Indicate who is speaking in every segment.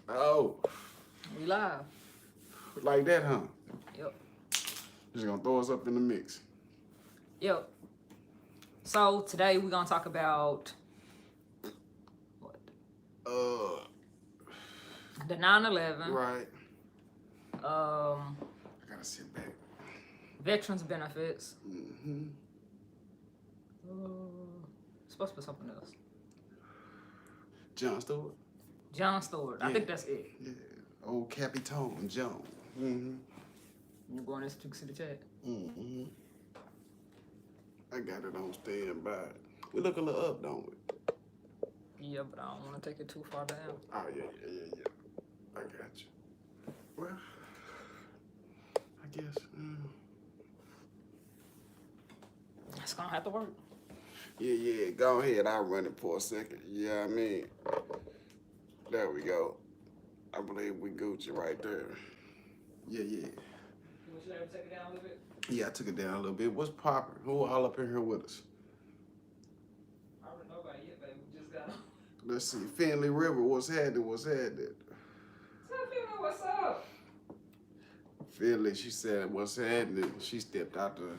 Speaker 1: Oh.
Speaker 2: We live.
Speaker 1: Like that, huh?
Speaker 2: Yep.
Speaker 1: Just gonna throw us up in the mix.
Speaker 2: Yep. So today we're gonna talk about what? The 9/11.
Speaker 1: Right.
Speaker 2: I
Speaker 1: gotta sit back.
Speaker 2: Veterans benefits.
Speaker 1: Mm-hmm.
Speaker 2: Supposed to be something else.
Speaker 1: Jon Stewart.
Speaker 2: Jon Stewart.
Speaker 1: Yeah.
Speaker 2: I think that's it.
Speaker 1: Yeah. Old Capitone John. Mm-hmm.
Speaker 2: You going to see the chat?
Speaker 1: Mm-hmm. I got it on standby. We look a little up, don't we?
Speaker 2: Yeah, but I don't want to take it too far down.
Speaker 1: Oh, yeah. I got you. Well, I guess.
Speaker 2: It's gonna have to work.
Speaker 1: Yeah. Go ahead. I'll run it for a second. Yeah, I mean. There we go. I believe we Gucci right there. Yeah.
Speaker 2: Would you ever take it down a little bit?
Speaker 1: Yeah, I took it down a little bit. What's poppin'? Who all up in here with us?
Speaker 2: I don't know about yet, baby. We just got.
Speaker 1: Let's see. Finley River, what's happening?
Speaker 2: What's up?
Speaker 1: Finley, she said, what's happening? She stepped out the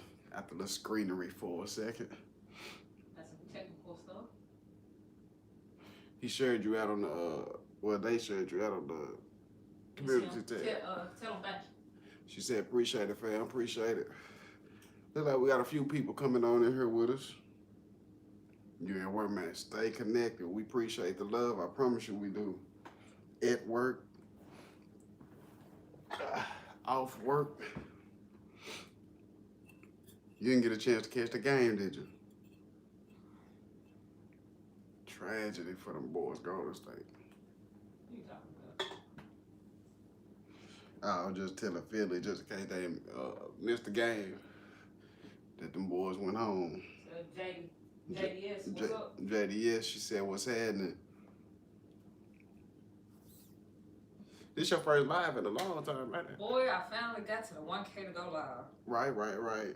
Speaker 1: screenery for a second.
Speaker 2: That's some technical stuff.
Speaker 1: He shared you out on the, they shared you out on the community tab.
Speaker 2: Tell them thank you.
Speaker 1: She said, appreciate it, fam, appreciate it. Looks like we got a few people coming on in here with us. You at work, man. Stay connected. We appreciate the love. I promise you we do. At work, off work. You didn't get a chance to catch the game, did you? Tragedy for them boys, Golden State.
Speaker 2: What you talking about?
Speaker 1: I was just telling Philly, just in case they missed the game, that them boys went home.
Speaker 2: JDS, what's up?
Speaker 1: JDS, she said, what's happening? This your first live in a long time, right?
Speaker 2: Boy, I finally got to the 1K to go live.
Speaker 1: Right.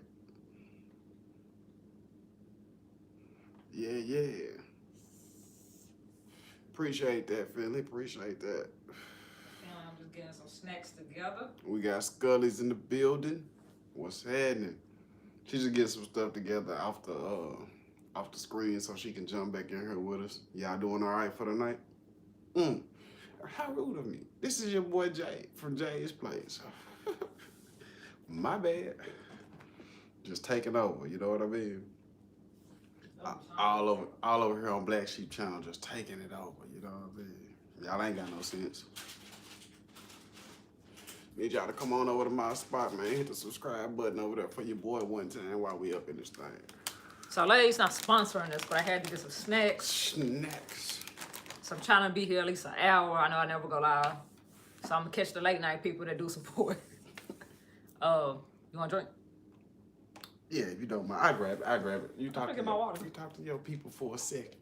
Speaker 1: Yeah. Appreciate that, Philly. Appreciate that.
Speaker 2: I'm just getting some snacks together.
Speaker 1: We got Scully's in the building. What's happening? She's just getting some stuff together off the screen so she can jump back in here with us. Y'all doing all right for the night? How rude of me. This is your boy Jay from Jay's Place. My bad. Just taking over, you know what I mean? All over here on Black Sheep channel, just taking it over, you know what I mean? Y'all ain't got no sense. Need y'all to come on over to my spot, man. Hit the subscribe button over there for your boy one time while we up in this thing.
Speaker 2: So ladies, not sponsoring this, but I had to get some snacks. So I'm trying to be here at least an hour. I know I never go live. So I'm gonna catch the late night people that do support. You want a drink?
Speaker 1: Yeah, if you don't mind. I grab it. You talk
Speaker 2: my water.
Speaker 1: You talk to your people for a second.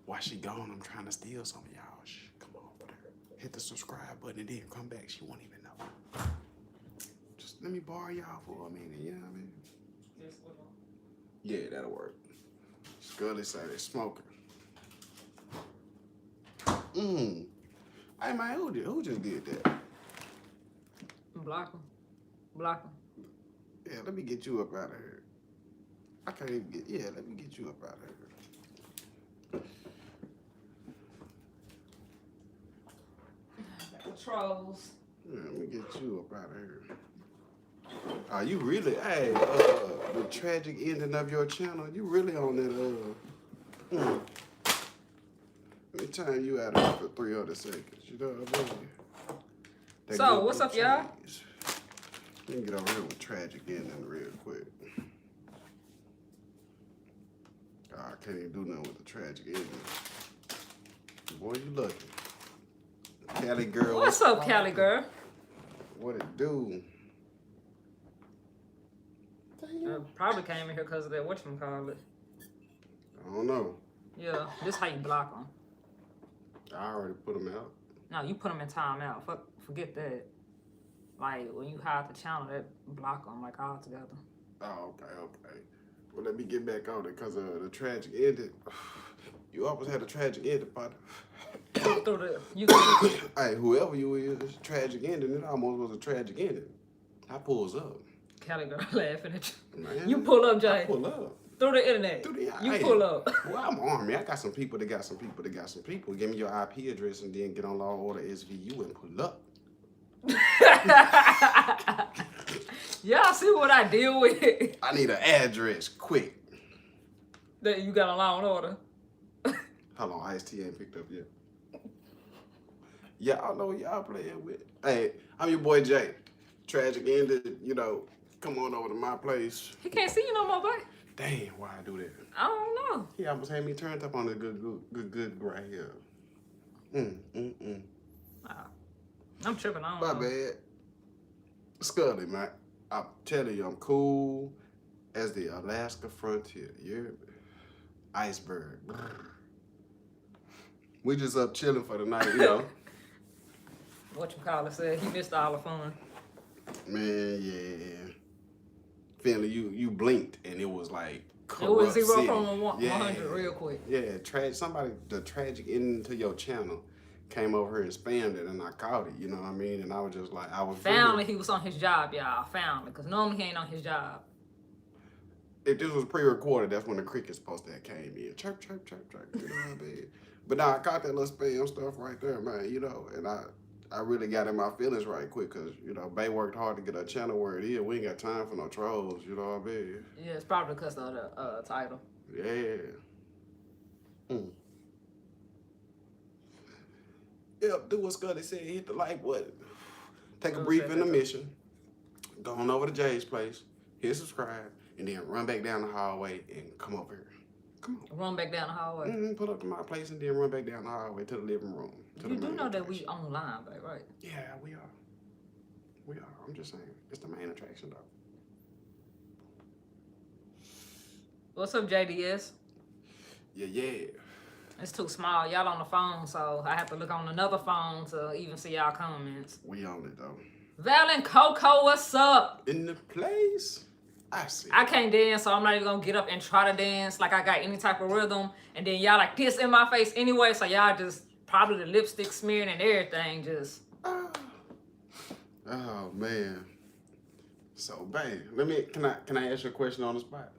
Speaker 1: While she gone, I'm trying to steal some of y'all. Shh, come on over there. Hit the subscribe button and then come back. She won't even know. Just let me borrow y'all for a minute, you know what I mean?
Speaker 2: Yes, what on?
Speaker 1: Yeah, that'll work. Scully said they smoking. Hey man, who just did that?
Speaker 2: Block him.
Speaker 1: Yeah, let me get you up out of here. I can't even get, yeah, let me get you up out of here.
Speaker 2: Trolls.
Speaker 1: Yeah, let me get you up out of here. You really, hey, the tragic ending of your channel, you really on that, let me time you out of here for 300 seconds, you know what I mean?
Speaker 2: So, what's up, y'all?
Speaker 1: Let me get over here with tragic ending real quick. I can't even do nothing with the tragic ending. Boy, you lucky. Cali girl.
Speaker 2: What's up, Cali girl?
Speaker 1: What it do?
Speaker 2: Probably came in here because of that whatchamacallit.
Speaker 1: I don't know.
Speaker 2: Yeah, this how you block them.
Speaker 1: I already put them out.
Speaker 2: No, you put them in timeout. Forget that. Like, when you hide the channel, that block them, like, all together.
Speaker 1: Oh, okay. Well, let me get back on it because the tragic ending. You almost had a tragic ending, partner.
Speaker 2: Through the YouTube.
Speaker 1: Hey, whoever you is, tragic ending. It almost was a tragic ending. I pulls up.
Speaker 2: Cali girl laughing at you.
Speaker 1: Man,
Speaker 2: You pull up, Jay.
Speaker 1: I pull up.
Speaker 2: Through the internet. You pull up.
Speaker 1: Well, I'm army. I got some people that got some people that got some people. Give me your IP address and then get on Law and Order SVU and pull up.
Speaker 2: Y'all see what I deal with?
Speaker 1: I need an address, quick.
Speaker 2: That you got a Law and Order.
Speaker 1: Hold on, Ice-T ain't picked up yet. Y'all know y'all playing with. Hey, I'm your boy Jay. Tragic ended, you know, come on over to my place.
Speaker 2: He can't see you no more, boy.
Speaker 1: Damn, why I do that?
Speaker 2: I don't know.
Speaker 1: He almost had me turned up on the good right here.
Speaker 2: I'm tripping on.
Speaker 1: My bad. Scully, man. I'm telling you, I'm cool as the Alaska frontier. You're iceberg. We just up chilling for the night, you know.
Speaker 2: Whatchamacallit said he missed all the fun.
Speaker 1: Man, yeah. Finally, you blinked and it was like
Speaker 2: It was 0
Speaker 1: city.
Speaker 2: from 100 real quick.
Speaker 1: Yeah, somebody, the tragic ending to your channel came over here and spammed it and I caught it, you know what I mean? And I was just like, I was
Speaker 2: Finally, he was on his job, y'all. Finally, because normally he ain't on his job.
Speaker 1: If this was pre-recorded, that's when the crickets supposed to have came in. Chirp, chirp, chirp, chirp, you know what I mean? But now I caught that little spam stuff right there, man, you know, and I really got in my feelings right quick because, you know, Bay worked hard to get our channel where it is. We ain't got time for no trolls, you know what I mean?
Speaker 2: Yeah, it's probably because of the title.
Speaker 1: Yeah. Yep, do what Scotty said, hit the like button. Take a brief intermission. Go on over to Jay's place, hit subscribe, and then run back down the hallway and come over here. Come on.
Speaker 2: Run back down the hallway.
Speaker 1: Pull up to my place and then run back down the hallway to the living room.
Speaker 2: You do know that we online, babe, right?
Speaker 1: Yeah, we are. We are. I'm just saying. It's the main attraction, though.
Speaker 2: What's up, JDS?
Speaker 1: Yeah.
Speaker 2: It's too small. Y'all on the phone, so I have to look on another phone to even see y'all comments.
Speaker 1: We on it, though.
Speaker 2: Val and Coco, what's up?
Speaker 1: In the place? I see.
Speaker 2: I can't dance, so I'm not even gonna get up and try to dance like I got any type of rhythm. And then y'all like this in my face anyway, so y'all just probably the lipstick smearing and everything just.
Speaker 1: Oh man. So babe, can I ask you a question on the spot?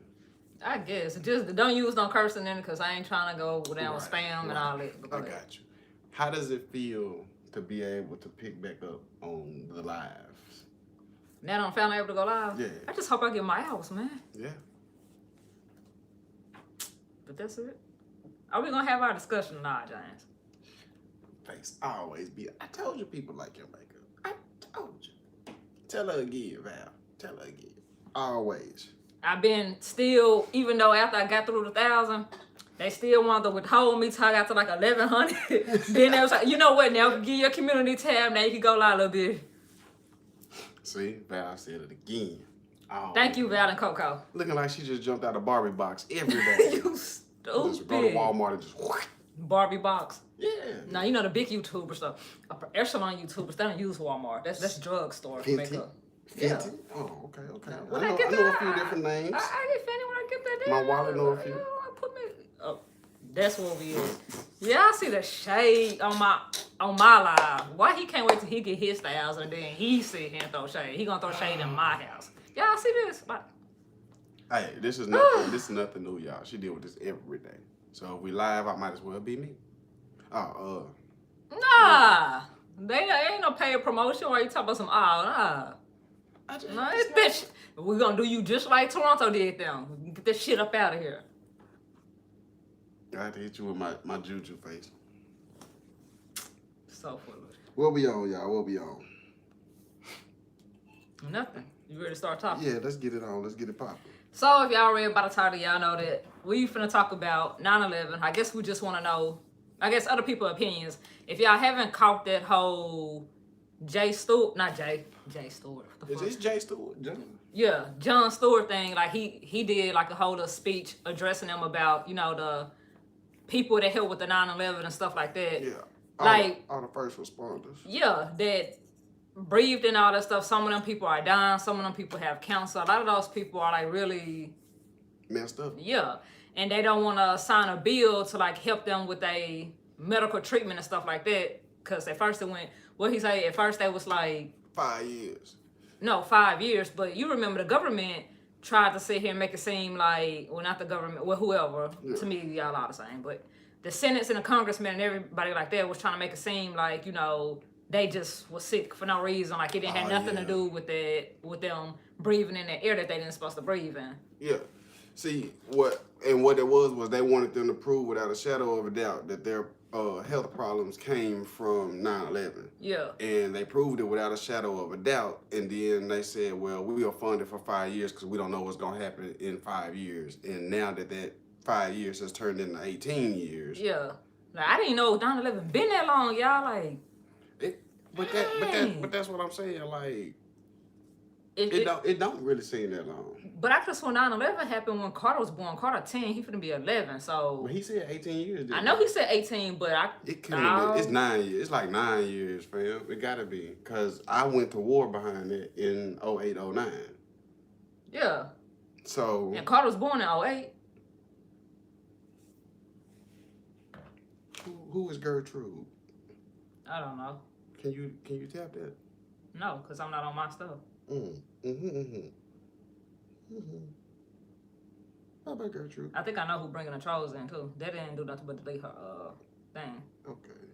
Speaker 2: I guess. Just don't use no cursing in it because I ain't trying to go down with spam and all that.
Speaker 1: I got you. How does it feel to be able to pick back up on the lives?
Speaker 2: Now I'm finally able to go live?
Speaker 1: Yeah.
Speaker 2: I just hope I get my hours, man.
Speaker 1: Yeah.
Speaker 2: But that's it. Are we gonna have our discussion now, James?
Speaker 1: Face always be. I told you people like your makeup. I told you. Tell her again, Val. Tell her again. Always.
Speaker 2: I've been still, even though after I got through the 1,000, they still wanted to withhold me till I got to like 1,100. Then they was like, you know what? Now give your community tab. Now you can go live a little bit.
Speaker 1: See, Val said it again. Oh,
Speaker 2: Thank you, Val and Coco.
Speaker 1: Looking like she just jumped out of Barbie box every day.
Speaker 2: You
Speaker 1: Just
Speaker 2: stupid.
Speaker 1: go to Walmart and just.
Speaker 2: Barbie box.
Speaker 1: Yeah.
Speaker 2: Now you know the big YouTubers, the echelon YouTubers, they don't use Walmart. That's drugstore for makeup.
Speaker 1: Fenty?
Speaker 2: Yeah.
Speaker 1: Oh, okay.
Speaker 2: When
Speaker 1: I know a few different names.
Speaker 2: I get Fenty when I get that
Speaker 1: My
Speaker 2: down.
Speaker 1: wallet know a few.
Speaker 2: I put me. Oh, that's what we is. Yeah, I see the shade on my live. Why he can't wait till he get his 1,000 and then he sit here and throw shade. He gonna throw shade in my house. Y'all see this? Like,
Speaker 1: Hey, this is nothing. This is nothing new, y'all. She deal with this every day. So if we live, I might as well be me.
Speaker 2: nah. They ain't no paid promotion. Why you talking about some nah. No, it's bitch. We're gonna do you just like Toronto did them. Get this shit up out of here.
Speaker 1: I had to hit you with my juju face.
Speaker 2: So foolish.
Speaker 1: We'll be on, y'all. We'll be on.
Speaker 2: Nothing. You ready to start talking?
Speaker 1: Yeah, let's get it on. Let's get it popping.
Speaker 2: So if y'all read by the title, y'all know that we finna talk about 9/11. I guess we just want to know, I guess other people's opinions. If y'all haven't caught that whole Jay Stewart, not Jay Stewart.
Speaker 1: Is this Jay Stewart?
Speaker 2: Yeah, Jon Stewart thing. Like he did like a whole little speech addressing them about, you know, the people that helped with the 9/11 and stuff like that.
Speaker 1: Yeah. All the first responders.
Speaker 2: Yeah, that breathed and all that stuff. Some of them people are dying. Some of them people have cancer. A lot of those people are like really
Speaker 1: messed up.
Speaker 2: Yeah. and they don't want to sign a bill to like help them with a medical treatment and stuff like that. Because at first it went, what he say? At first they was like
Speaker 1: 5 years.
Speaker 2: No, 5 years. But you remember the government tried to sit here and make it seem like, well, not the government, well, whoever.
Speaker 1: Yeah.
Speaker 2: To me, y'all all the same. But the Senates and the congressmen and everybody like that was trying to make it seem like, you know, they just was sick for no reason. Like it didn't have nothing to do with them breathing in the air that they didn't supposed to breathe in.
Speaker 1: Yeah. See, what it was they wanted them to prove without a shadow of a doubt that their health problems came from 9/11.
Speaker 2: Yeah.
Speaker 1: And they proved it without a shadow of a doubt. And then they said, well, we are funded for 5 years because we don't know what's going to happen in 5 years. And now that 5 years has turned into 18 years.
Speaker 2: Yeah. Like, I didn't know 9/11 been that long, y'all. Like,
Speaker 1: but that's what I'm saying. Like, it don't really seem that long.
Speaker 2: But I could have sworn 9/11 happened when Carter was born. Carter 10, he finna be 11. So
Speaker 1: But he said 18 years.
Speaker 2: I know he said 18, but
Speaker 1: it can't be. It's 9 years. It's like 9 years, fam. It gotta be because I went to war behind it in 08, 09.
Speaker 2: Yeah.
Speaker 1: So.
Speaker 2: And Carter was born in 08.
Speaker 1: Who is Gertrude?
Speaker 2: I don't know.
Speaker 1: Can you tap that?
Speaker 2: No, because I'm not on my stuff.
Speaker 1: How about Gertrude?
Speaker 2: I think I know who bringing the trolls in too. They didn't do nothing but delete her thing.
Speaker 1: Okay.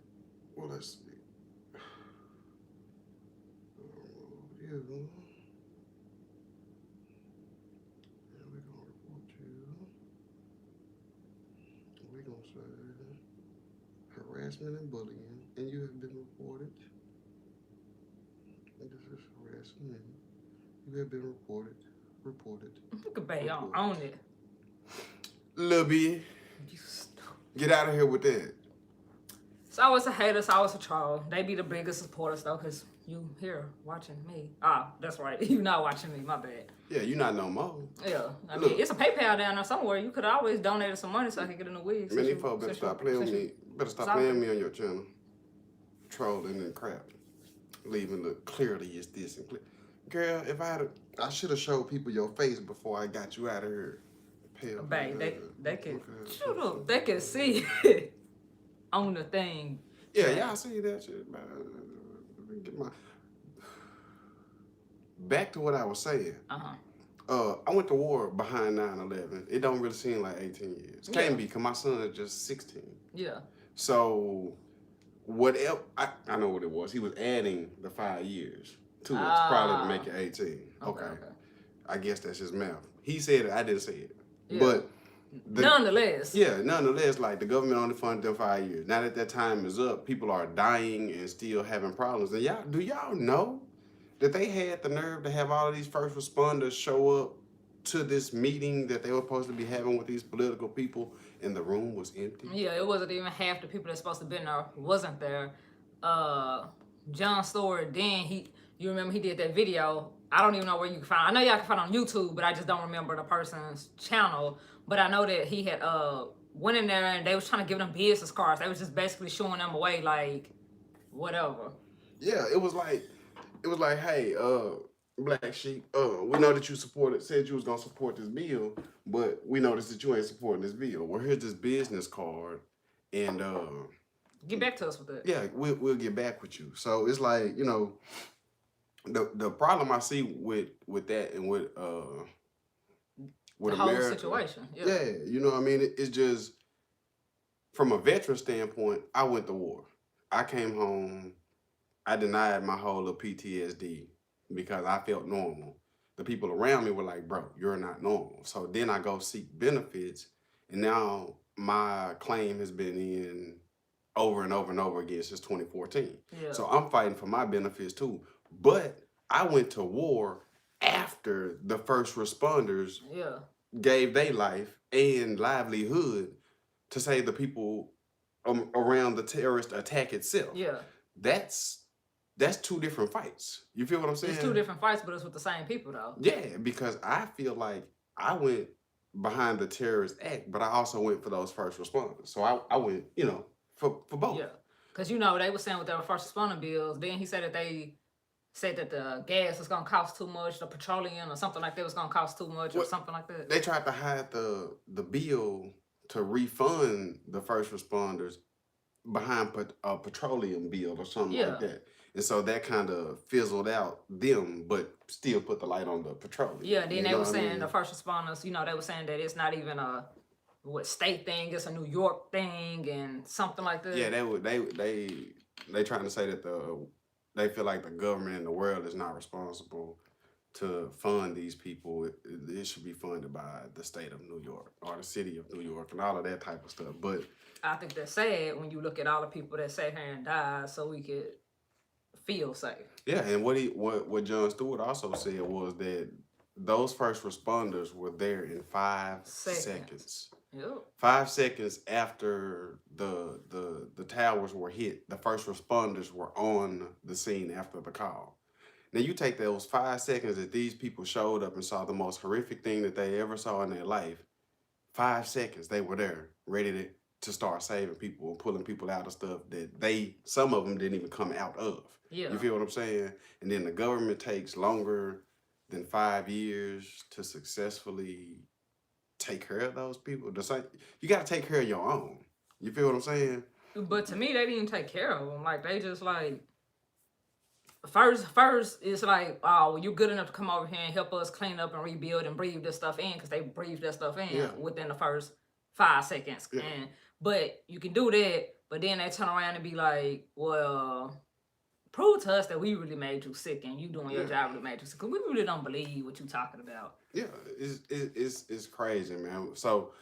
Speaker 1: Well, let's see. You. And we're gonna report you. We're gonna say harassment and bullying, and you have been reported. And this is harassment. You have been reported.
Speaker 2: Look at Bay, y'all own it.
Speaker 1: Lil B, get out of here with that.
Speaker 2: So I was a hater, so I was a troll. They be the biggest supporters though, because you here watching me. Ah, that's right. You not watching me, my bad.
Speaker 1: Yeah, you not no more.
Speaker 2: Yeah, I mean, it's a PayPal down there somewhere. You could always donate some money so I can get in the wig.
Speaker 1: Many folks better stop playing with me. Better stop playing me on your channel. Trolling and crap. Leaving look clearly is this and clear. Girl, if I should have showed people your face before I got you out of here.
Speaker 2: Babe, they can shoot up. They can see it on the thing.
Speaker 1: Yeah, y'all see that shit, man. Get my back to what I was saying. I went to war behind 9/11. It don't really seem like 18 years. Can't be, because my son is just 16.
Speaker 2: Yeah.
Speaker 1: So what else? I know what it was. He was adding the 5 years to it, probably to make it 18. Okay. I guess that's his math. He said it. I didn't say it. Yeah. But
Speaker 2: nonetheless.
Speaker 1: Yeah, nonetheless, like the government only funded them 5 years. Now that time is up, people are dying and still having problems. And do y'all know that they had the nerve to have all of these first responders show up to this meeting that they were supposed to be having with these political people, and the room was empty?
Speaker 2: Yeah, it wasn't even half the people that's supposed to be there wasn't there. John Stewart, then you remember he did that video. I don't even know where you can find it. I know y'all can find it on YouTube, but I just don't remember the person's channel. But I know that he had went in there and they was trying to give them business cards. They was just basically showing them away, like whatever.
Speaker 1: Yeah, it was like, hey, Black Sheep, we know that you said you was gonna support this bill, but we noticed that you ain't supporting this bill. Well, here's this business card, and
Speaker 2: get back to us with that.
Speaker 1: Yeah, we'll get back with you. So it's like, you know, the problem I see with that and with
Speaker 2: the
Speaker 1: America,
Speaker 2: whole situation.
Speaker 1: Yeah, you know what I mean? It's just, from a veteran standpoint, I went to war. I came home, I denied my whole of PTSD because I felt normal. The people around me were like, bro, you're not normal. So then I go seek benefits, and now my claim has been in over and over and over again since 2014.
Speaker 2: Yeah.
Speaker 1: So I'm fighting for my benefits too. But I went to war after the first responders gave their life and livelihood to save the people around the terrorist attack itself.
Speaker 2: Yeah.
Speaker 1: That's two different fights. You feel what I'm saying?
Speaker 2: It's two different fights, but it's with the same people though.
Speaker 1: Yeah, because I feel like I went behind the terrorist act, but I also went for those first responders. So I went, you know, for both.
Speaker 2: Yeah. Because, you know, they were saying with their first responder bills, then he said that they said that the gas was gonna cost too much, the petroleum or something like that was gonna cost too much or something like that.
Speaker 1: They tried to hide the bill to refund the first responders behind a petroleum bill or something like that. And so that kind of fizzled out them, but still put the light on the petroleum.
Speaker 2: Yeah, then they were saying the first responders, they were saying that it's not even a state thing, it's a New York thing and something like that.
Speaker 1: Yeah, they trying to say that they feel like the government and the world is not responsible to fund these people. It should be funded by the state of New York or the city of New York and all of that type of stuff. But
Speaker 2: I think that's sad when you look at all the people that sat here and died so we could feel safe.
Speaker 1: Yeah, and what Jon Stewart also said was that those first responders were there in 5 seconds.
Speaker 2: Yep.
Speaker 1: 5 seconds after the towers were hit, the first responders were on the scene after the call. Now you take those 5 seconds that these people showed up and saw the most horrific thing that they ever saw in their life. 5 seconds they were there, ready to start saving people and pulling people out of stuff that some of them didn't even come out of.
Speaker 2: Yeah.
Speaker 1: You feel what I'm saying? And then the government takes longer than 5 years to successfully take care of those people. You got to take care of your own. You feel what I'm saying?
Speaker 2: But to me, they didn't take care of them. Like, they just like, first it's like, oh, well, you're good enough to come over here and help us clean up and rebuild and breathe this stuff in, because they breathed that stuff in within the first 5 seconds.
Speaker 1: Yeah.
Speaker 2: But you can do that, but then they turn around and be like, well, prove to us that we really made you sick and you doing your job really made you sick. Because we really don't believe what you talking about.
Speaker 1: Yeah, it's crazy, man. So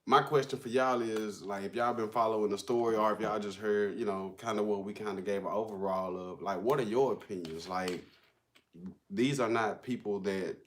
Speaker 1: my question for y'all is, like, if y'all been following the story or if y'all just heard, kind of what we kind of gave an overall of, like, what are your opinions? Like, these are not people that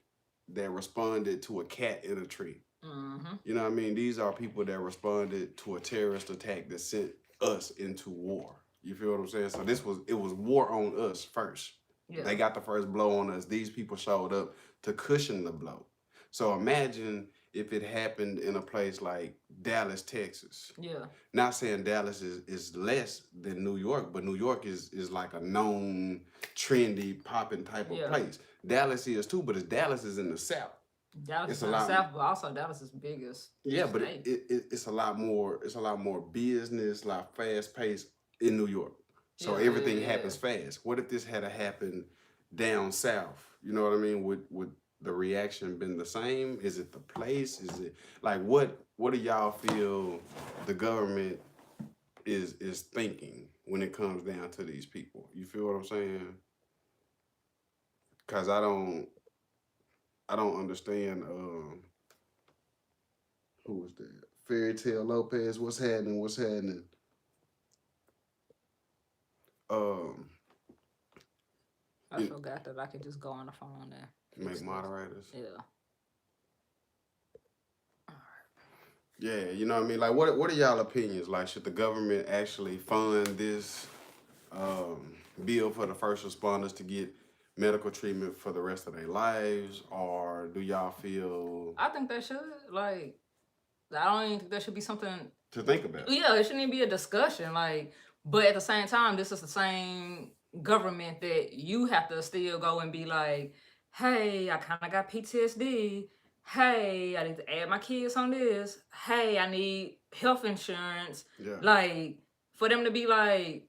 Speaker 1: responded to a cat in a tree.
Speaker 2: Mm-hmm.
Speaker 1: You know what I mean? These are people that responded to a terrorist attack that sent us into war. You feel what I'm saying? So it was war on us first. Yeah. They got the first blow on us. These people showed up to cushion the blow. So imagine if it happened in a place like Dallas, Texas.
Speaker 2: Yeah.
Speaker 1: Not saying Dallas is less than New York, but New York is like a known, trendy, popping type of place. Dallas is too, but Dallas is in the South.
Speaker 2: Dallas is in the South, but also Dallas is biggest.
Speaker 1: Yeah, but it's a lot more. It's a lot more business, like fast paced in New York. So everything happens fast. What if this had happened down south? You know what I mean? Would the reaction been the same? Is it the place? Is it like what do y'all feel the government is thinking when it comes down to these people? You feel what I'm saying? Cause I don't understand who was that? Fairy Tale Lopez, what's happening?
Speaker 2: I forgot that I could just go on the phone there.
Speaker 1: Make moderators.
Speaker 2: Yeah.
Speaker 1: Yeah, you know what I mean? Like, what are y'all opinions? Like, should the government actually fund this bill for the first responders to get medical treatment for the rest of their lives? Or do y'all feel...
Speaker 2: I think they should. Like, I don't even think there should be something...
Speaker 1: to think about.
Speaker 2: Yeah, it shouldn't even be a discussion. Like, but at the same time, this is the same government that you have to still go and be like, hey, I kind of got PTSD. Hey, I need to add my kids on this. Hey, I need health insurance.
Speaker 1: Yeah.
Speaker 2: Like, for them to be like,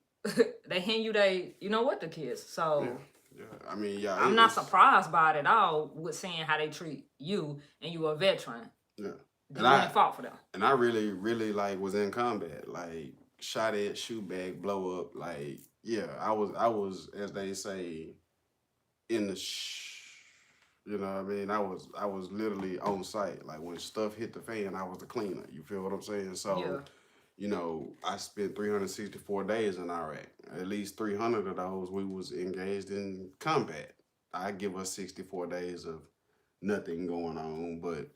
Speaker 2: they hand you the kids. So,
Speaker 1: yeah. I mean,
Speaker 2: I'm not surprised by it at all with seeing how they treat you and you a veteran.
Speaker 1: Yeah.
Speaker 2: And I fought for them.
Speaker 1: And I really, really, like, was in combat. Like, shot at, shoot back, blow up. Like, yeah, I was, as they say, in the you know what I mean? I was literally on site. Like, when stuff hit the fan, I was the cleaner. You feel what I'm saying? So, I spent 364 days in Iraq. At least 300 of those, we was engaged in combat. I give us 64 days of nothing going on, but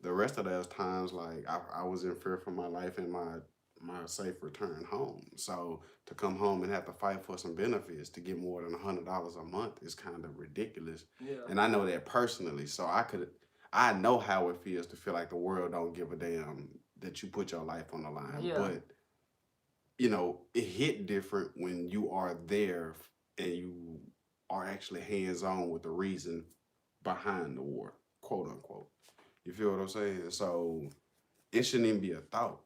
Speaker 1: the rest of those times, like, I was in fear for my life and my safe return home. So to come home and have to fight for some benefits to get more than $100 a month is kind of ridiculous. Yeah. And I know that personally. So I know how it feels to feel like the world don't give a damn that you put your life on the line. Yeah. But, it hit different when you are there and you are actually hands-on with the reason behind the war, quote unquote. You feel what I'm saying? So it shouldn't even be a thought.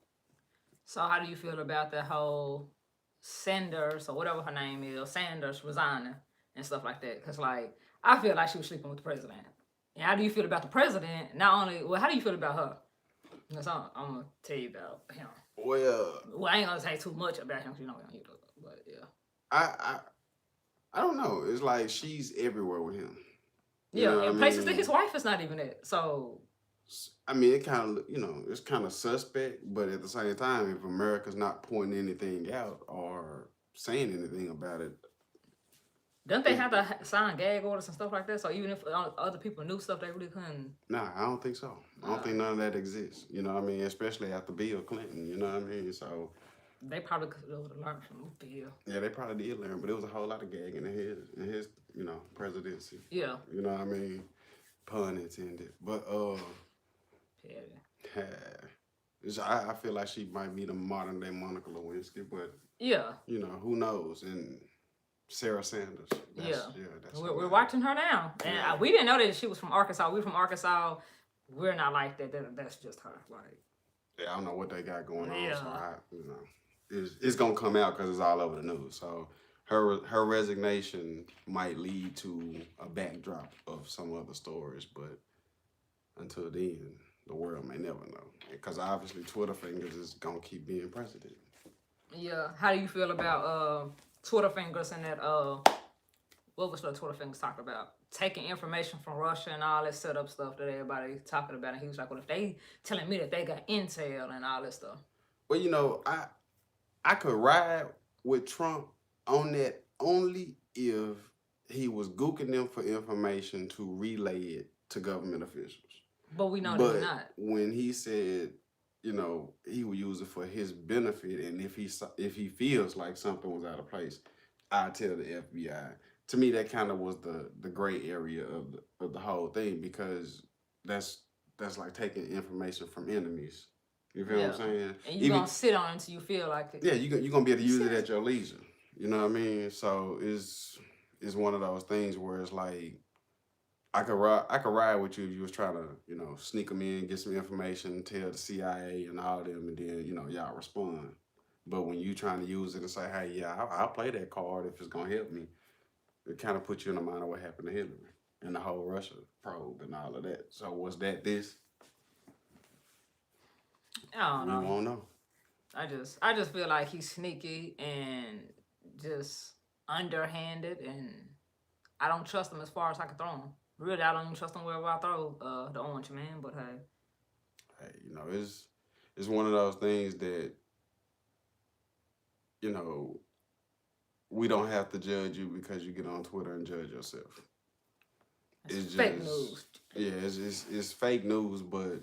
Speaker 2: So how do you feel about that whole Sanders or whatever her name is, Sanders resigning and stuff like that? Because like I feel like she was sleeping with the president. And how do you feel about the president? Not only well, how do you feel about her? Because I'm gonna tell you about him.
Speaker 1: Well,
Speaker 2: I ain't gonna say too much about him. You know him, but yeah.
Speaker 1: I don't know. It's like she's everywhere with him.
Speaker 2: Yeah, in places that his wife is not even at. So
Speaker 1: I mean, it kind of, it's kind of suspect, but at the same time, if America's not pointing anything out or saying anything about it,
Speaker 2: don't they have to sign gag orders and stuff like that? So even if other people knew stuff, they really couldn't.
Speaker 1: Nah, I don't think so. I don't think none of that exists. You know what I mean? Especially after Bill Clinton. You know what I mean? So
Speaker 2: they probably could have learned from Bill.
Speaker 1: Yeah, they probably did learn, but it was a whole lot of gagging in his presidency.
Speaker 2: Yeah.
Speaker 1: You know what I mean? Pun intended. But
Speaker 2: Yeah.
Speaker 1: I feel like she might be the modern day Monica Lewinsky, but
Speaker 2: yeah,
Speaker 1: who knows? And Sarah Sanders. That's
Speaker 2: we're watching her now, and we didn't know that she was from Arkansas. We're from Arkansas. We're not like that. That's just her. Like,
Speaker 1: yeah, I don't know what they got going on. So it's gonna come out because it's all over the news. So her resignation might lead to a backdrop of some other stories, but until then, the world may never know. Because obviously, Twitter fingers is gonna keep being president.
Speaker 2: Yeah. How do you feel about Twitter fingers and that what was the Twitter fingers talking about? Taking information from Russia and all that setup stuff that everybody talking about. And he was like, well, if they telling me that they got intel and all that stuff.
Speaker 1: Well, I could ride with Trump on that only if he was gooking them for information to relay it to government officials.
Speaker 2: But we know that he's not.
Speaker 1: When he said, he would use it for his benefit, and if he feels like something was out of place, I tell the FBI. To me, that kind of was the gray area of the whole thing, because that's like taking information from enemies. You feel what I'm saying?
Speaker 2: And you're going to sit on it until you feel like it.
Speaker 1: Yeah, you're going to be able to use it at your leisure. You know what I mean? So it's one of those things where it's like, I could ride with you if you was trying to, sneak them in, get some information, tell the CIA and all them, and then, y'all respond. But when you trying to use it and say, hey, yeah, I'll play that card if it's going to help me, it kind of puts you in the mind of what happened to Hillary and the whole Russia probe and all of that. So was that this?
Speaker 2: I don't know.
Speaker 1: We won't know.
Speaker 2: I just feel like he's sneaky and just underhanded, and I don't trust him as far as I can throw him. Really, I don't even trust him wherever I throw the orange man, but hey.
Speaker 1: Hey, it's one of those things that, we don't have to judge you because you get on Twitter and judge yourself.
Speaker 2: It's fake news.
Speaker 1: Yeah, it's fake news, but,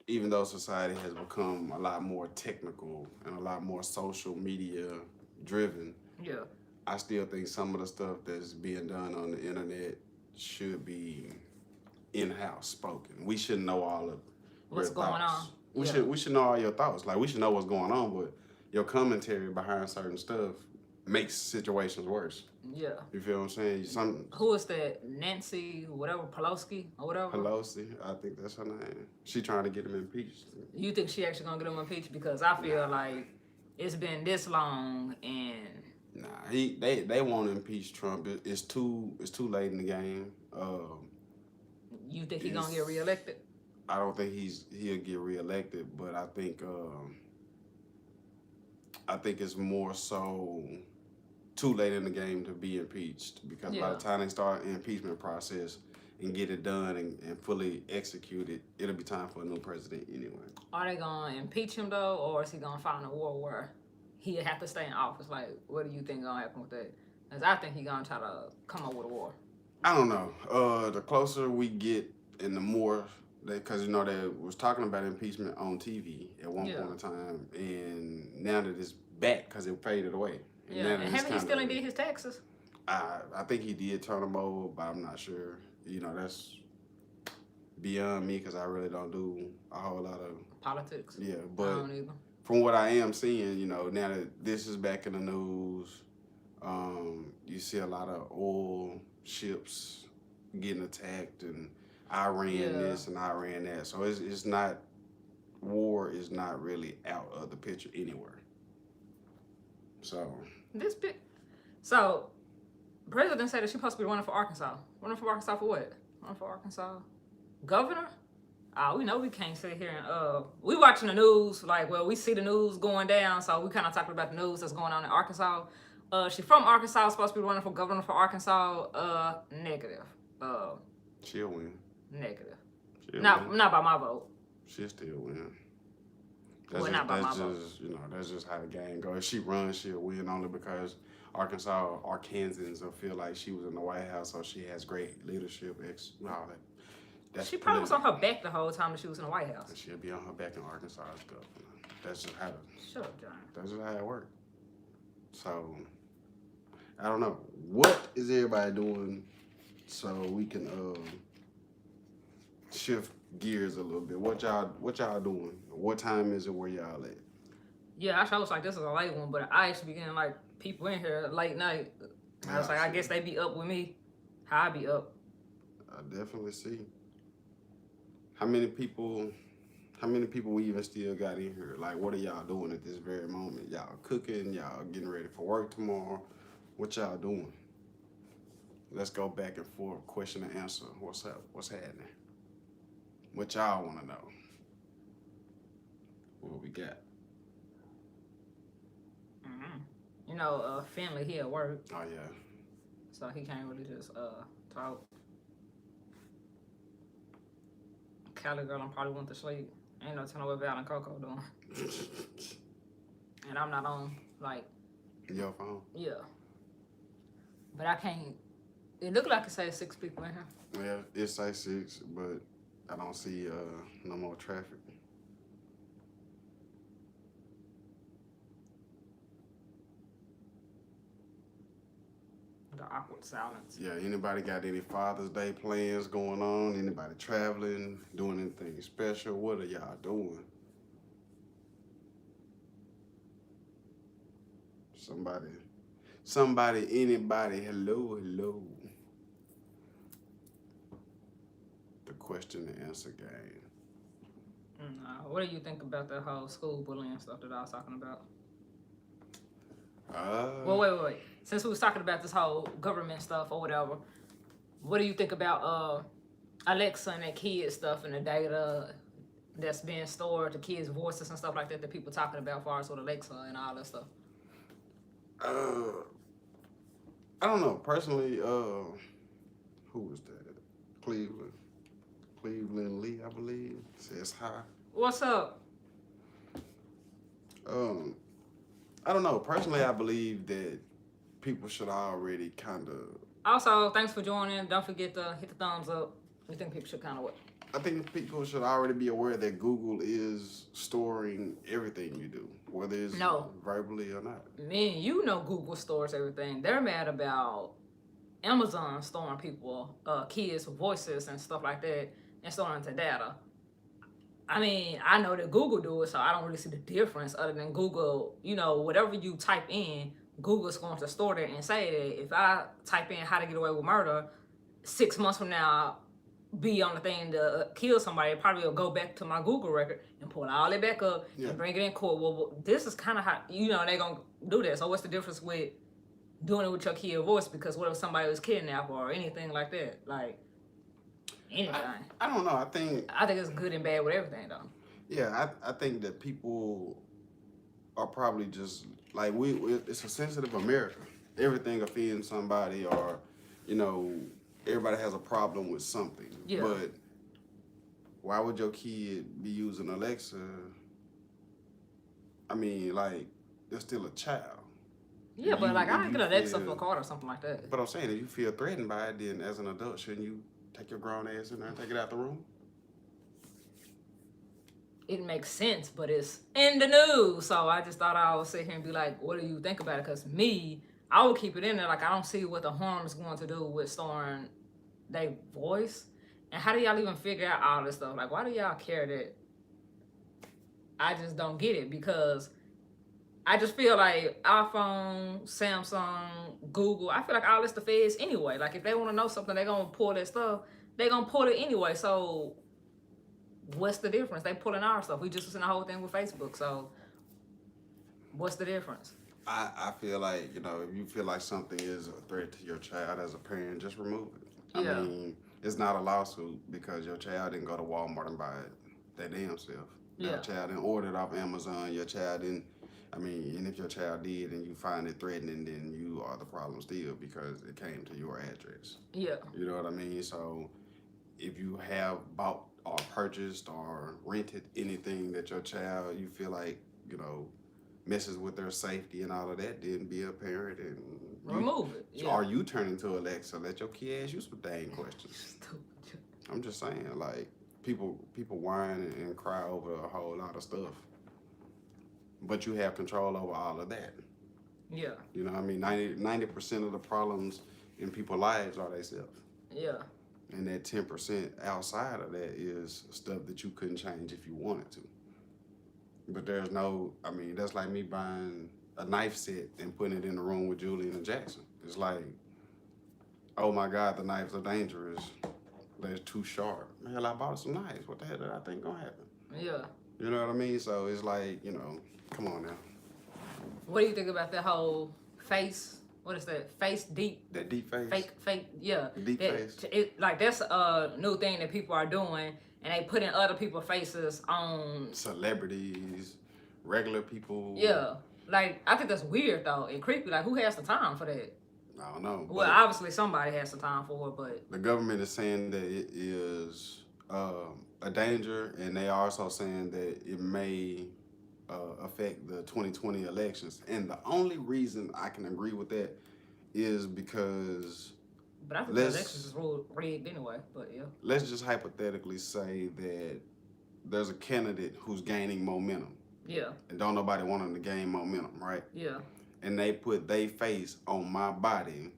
Speaker 1: even though society has become a lot more technical and a lot more social media driven,
Speaker 2: yeah,
Speaker 1: I still think some of the stuff that's being done on the internet should be in-house spoken. We should know all of
Speaker 2: what's going on.
Speaker 1: We should know all your thoughts. Like, we should know what's going on, but your commentary behind certain stuff makes situations worse.
Speaker 2: Yeah.
Speaker 1: You feel what I'm saying?
Speaker 2: Who is that? Nancy, whatever, Pelosi or whatever?
Speaker 1: Pelosi, I think that's her name. She trying to get him impeached.
Speaker 2: You think she actually gonna get him impeached? Because I feel like it's been this long and...
Speaker 1: Nah, they want to impeach Trump. It's too late in the game.
Speaker 2: You think he's gonna get reelected?
Speaker 1: I don't think he'll get reelected, but I think it's more so too late in the game to be impeached, because by the time they start the impeachment process and get it done and fully executed, it'll be time for a new president anyway.
Speaker 2: Are they gonna impeach him though, or is he gonna fight in a war where he'll have to stay in office? Like, what do you think gonna happen with that? Because I think he's gonna try to come up with a war.
Speaker 1: I don't know. The closer we get and the more, because they was talking about impeachment on TV at one point in time, and now that it's back because it faded away.
Speaker 2: And haven't he still did his taxes?
Speaker 1: I think he did turn them over, but I'm not sure. That's beyond me, because I really don't do a whole lot of
Speaker 2: politics.
Speaker 1: Yeah, but
Speaker 2: I don't either.
Speaker 1: From what I am seeing, now that this is back in the news, You see a lot of oil ships getting attacked, and Iran this and Iran that. So it's not, war is not really out of the picture anywhere. So
Speaker 2: so president said that she's supposed to be running for Arkansas. Running for Arkansas for what? Running for Arkansas governor? We know we can't sit here and we watching the news, like, well, we see the news going down, so we kind of talking about the news that's going on in Arkansas. She from Arkansas, supposed to be running for governor for Arkansas. Negative.
Speaker 1: She'll win.
Speaker 2: Negative.
Speaker 1: Not
Speaker 2: by my vote.
Speaker 1: She'll still win.
Speaker 2: Not by my vote.
Speaker 1: That's just how the game goes. If she runs, she'll win only because Arkansans will feel like she was in the White House, so she has great leadership. All that.
Speaker 2: She probably was on her back the whole time that she was in the White House.
Speaker 1: She'll be on her back in Arkansas as governor. That's just how.
Speaker 2: Shut up, John.
Speaker 1: That's just how it works. So, I don't know. What is everybody doing so we can shift gears a little bit? What y'all doing? What time is it? Where y'all at?
Speaker 2: Yeah, I sure was like, this is a late one, but I actually be getting like people in here late night. I was like, I guess they be up with me. How I be up.
Speaker 1: I definitely see. How many people we even still got in here? Like, what are y'all doing at this very moment? Y'all cooking? Y'all getting ready for work tomorrow? What y'all doing? Let's go back and forth, question and answer. What's up? What's happening? What y'all want to know? What we got?
Speaker 2: Finley, he at work.
Speaker 1: Oh, yeah.
Speaker 2: So he can't really just talk. Cali girl, I'm probably went to sleep. Ain't no telling what Val and Coco doing. And I'm not on, like...
Speaker 1: Your phone?
Speaker 2: Yeah. But I can't... It looked like it said 6 people in here.
Speaker 1: Yeah, it says 6, but I don't see no more traffic.
Speaker 2: The awkward silence.
Speaker 1: Yeah, anybody got any Father's Day plans going on? Anybody traveling, doing anything special? What are y'all doing? Somebody, anybody, hello. The question and answer game.
Speaker 2: What do you think about that whole school bullying stuff that I was talking about? Well, wait. Since we was talking about this whole government stuff or whatever, what do you think about Alexa and that kid stuff and the data that's being stored, the kids' voices and stuff like that people talking about as far as with Alexa and all that stuff?
Speaker 1: I don't know. Personally, who was that? Cleveland Lee, I believe, says hi.
Speaker 2: What's up?
Speaker 1: I don't know. Personally, I believe that people should already kind of...
Speaker 2: Also, thanks for joining. Don't forget to hit the thumbs up. You think people should kind of what?
Speaker 1: I think people should already be aware that Google is storing everything you do, whether it's verbally or not.
Speaker 2: Man, Google stores everything. They're mad about Amazon storing kids' voices and stuff like that and storing the data. I mean, I know that Google do it, so I don't really see the difference other than Google, whatever you type in, Google's going to store that and say that if I type in how to get away with murder, 6 months from now, be on the thing to kill somebody, it probably will go back to my Google record and pull all it back up and bring it in court. Well, this is kind of how, they're going to do that. So what's the difference with doing it with your kid voice? Because what if somebody was kidnapped or anything like that? Like, anything.
Speaker 1: I don't know. I think
Speaker 2: it's good and bad with everything, though.
Speaker 1: Yeah, I think that people are probably just, like, it's a sensitive America. Everything offends somebody or, everybody has a problem with something.
Speaker 2: Yeah.
Speaker 1: But why would your kid be using Alexa? I mean, like, they're still a child.
Speaker 2: Yeah, but like, I didn't get Alexa for a card or something like that.
Speaker 1: But I'm saying, if you feel threatened by it, then as an adult, shouldn't you take your grown ass in there and take it out the room?
Speaker 2: It makes sense, but it's in the news. So I just thought I would sit here and be like, what do you think about it? Because I would keep it in there. Like, I don't see what the harm is going to do with storing their voice. And how do y'all even figure out all this stuff? Like, why do y'all care that? I just don't get it, because I just feel like iPhone, Samsung, Google, I feel like all this the feds anyway. Like if they want to know something, they're gonna pull that stuff. They're gonna pull it anyway. So what's the difference? They pulling our stuff. We just was in the whole thing with Facebook. So what's the difference?
Speaker 1: I feel like, you know, if you feel like something is a threat to your child as a parent, just remove it.
Speaker 2: Yeah.
Speaker 1: I mean, it's not a lawsuit because your child didn't go to Walmart and buy it their damn self.
Speaker 2: Yeah.
Speaker 1: Your child didn't order it off Amazon. Your child didn't, I mean, and if your child did and you find it threatening, then you are the problem still because it came to your address.
Speaker 2: Yeah.
Speaker 1: You know what I mean? So if you have bought or purchased or rented anything that your child, you feel like, you know, messes with their safety and all of that, then be a parent and
Speaker 2: remove it. Yeah.
Speaker 1: Or you turn into Alexa, let your kid ask you some dang questions. I'm just saying, like, people whine and cry over a whole lot of stuff. But you have control over all of that.
Speaker 2: Yeah.
Speaker 1: You know what I mean? 90% of the problems in people's lives are themselves.
Speaker 2: Yeah.
Speaker 1: And that 10% outside of that is stuff that you couldn't change if you wanted to. But there's no, I mean, that's like me buying a knife set and putting it in the room with Julian and Jaxon. It's like, oh my God, the knives are dangerous. They're too sharp. Hell, I bought some knives. What the hell did I think gonna happen?
Speaker 2: Yeah.
Speaker 1: You know what I mean? So it's like, you know, come on now.
Speaker 2: What do you think about that whole face? What is that? Face deep?
Speaker 1: That deep face?
Speaker 2: Fake, yeah.
Speaker 1: Deep face.
Speaker 2: Like, that's a new thing that people are doing, and they putting other people's faces on.
Speaker 1: Celebrities, regular people.
Speaker 2: Yeah. Like, I think that's weird, though, and creepy. Like, who has the time for that?
Speaker 1: I don't know.
Speaker 2: Well, obviously somebody has the time for it, but...
Speaker 1: The government is saying that it is a danger, and they are also saying that it may affect the 2020 elections. And the only reason I can agree with that is because...
Speaker 2: But I think the elections is rigged anyway, but yeah.
Speaker 1: Let's just hypothetically say that there's a candidate who's gaining momentum.
Speaker 2: Yeah.
Speaker 1: And don't nobody want him to gain momentum, right?
Speaker 2: Yeah.
Speaker 1: And they put their face on my body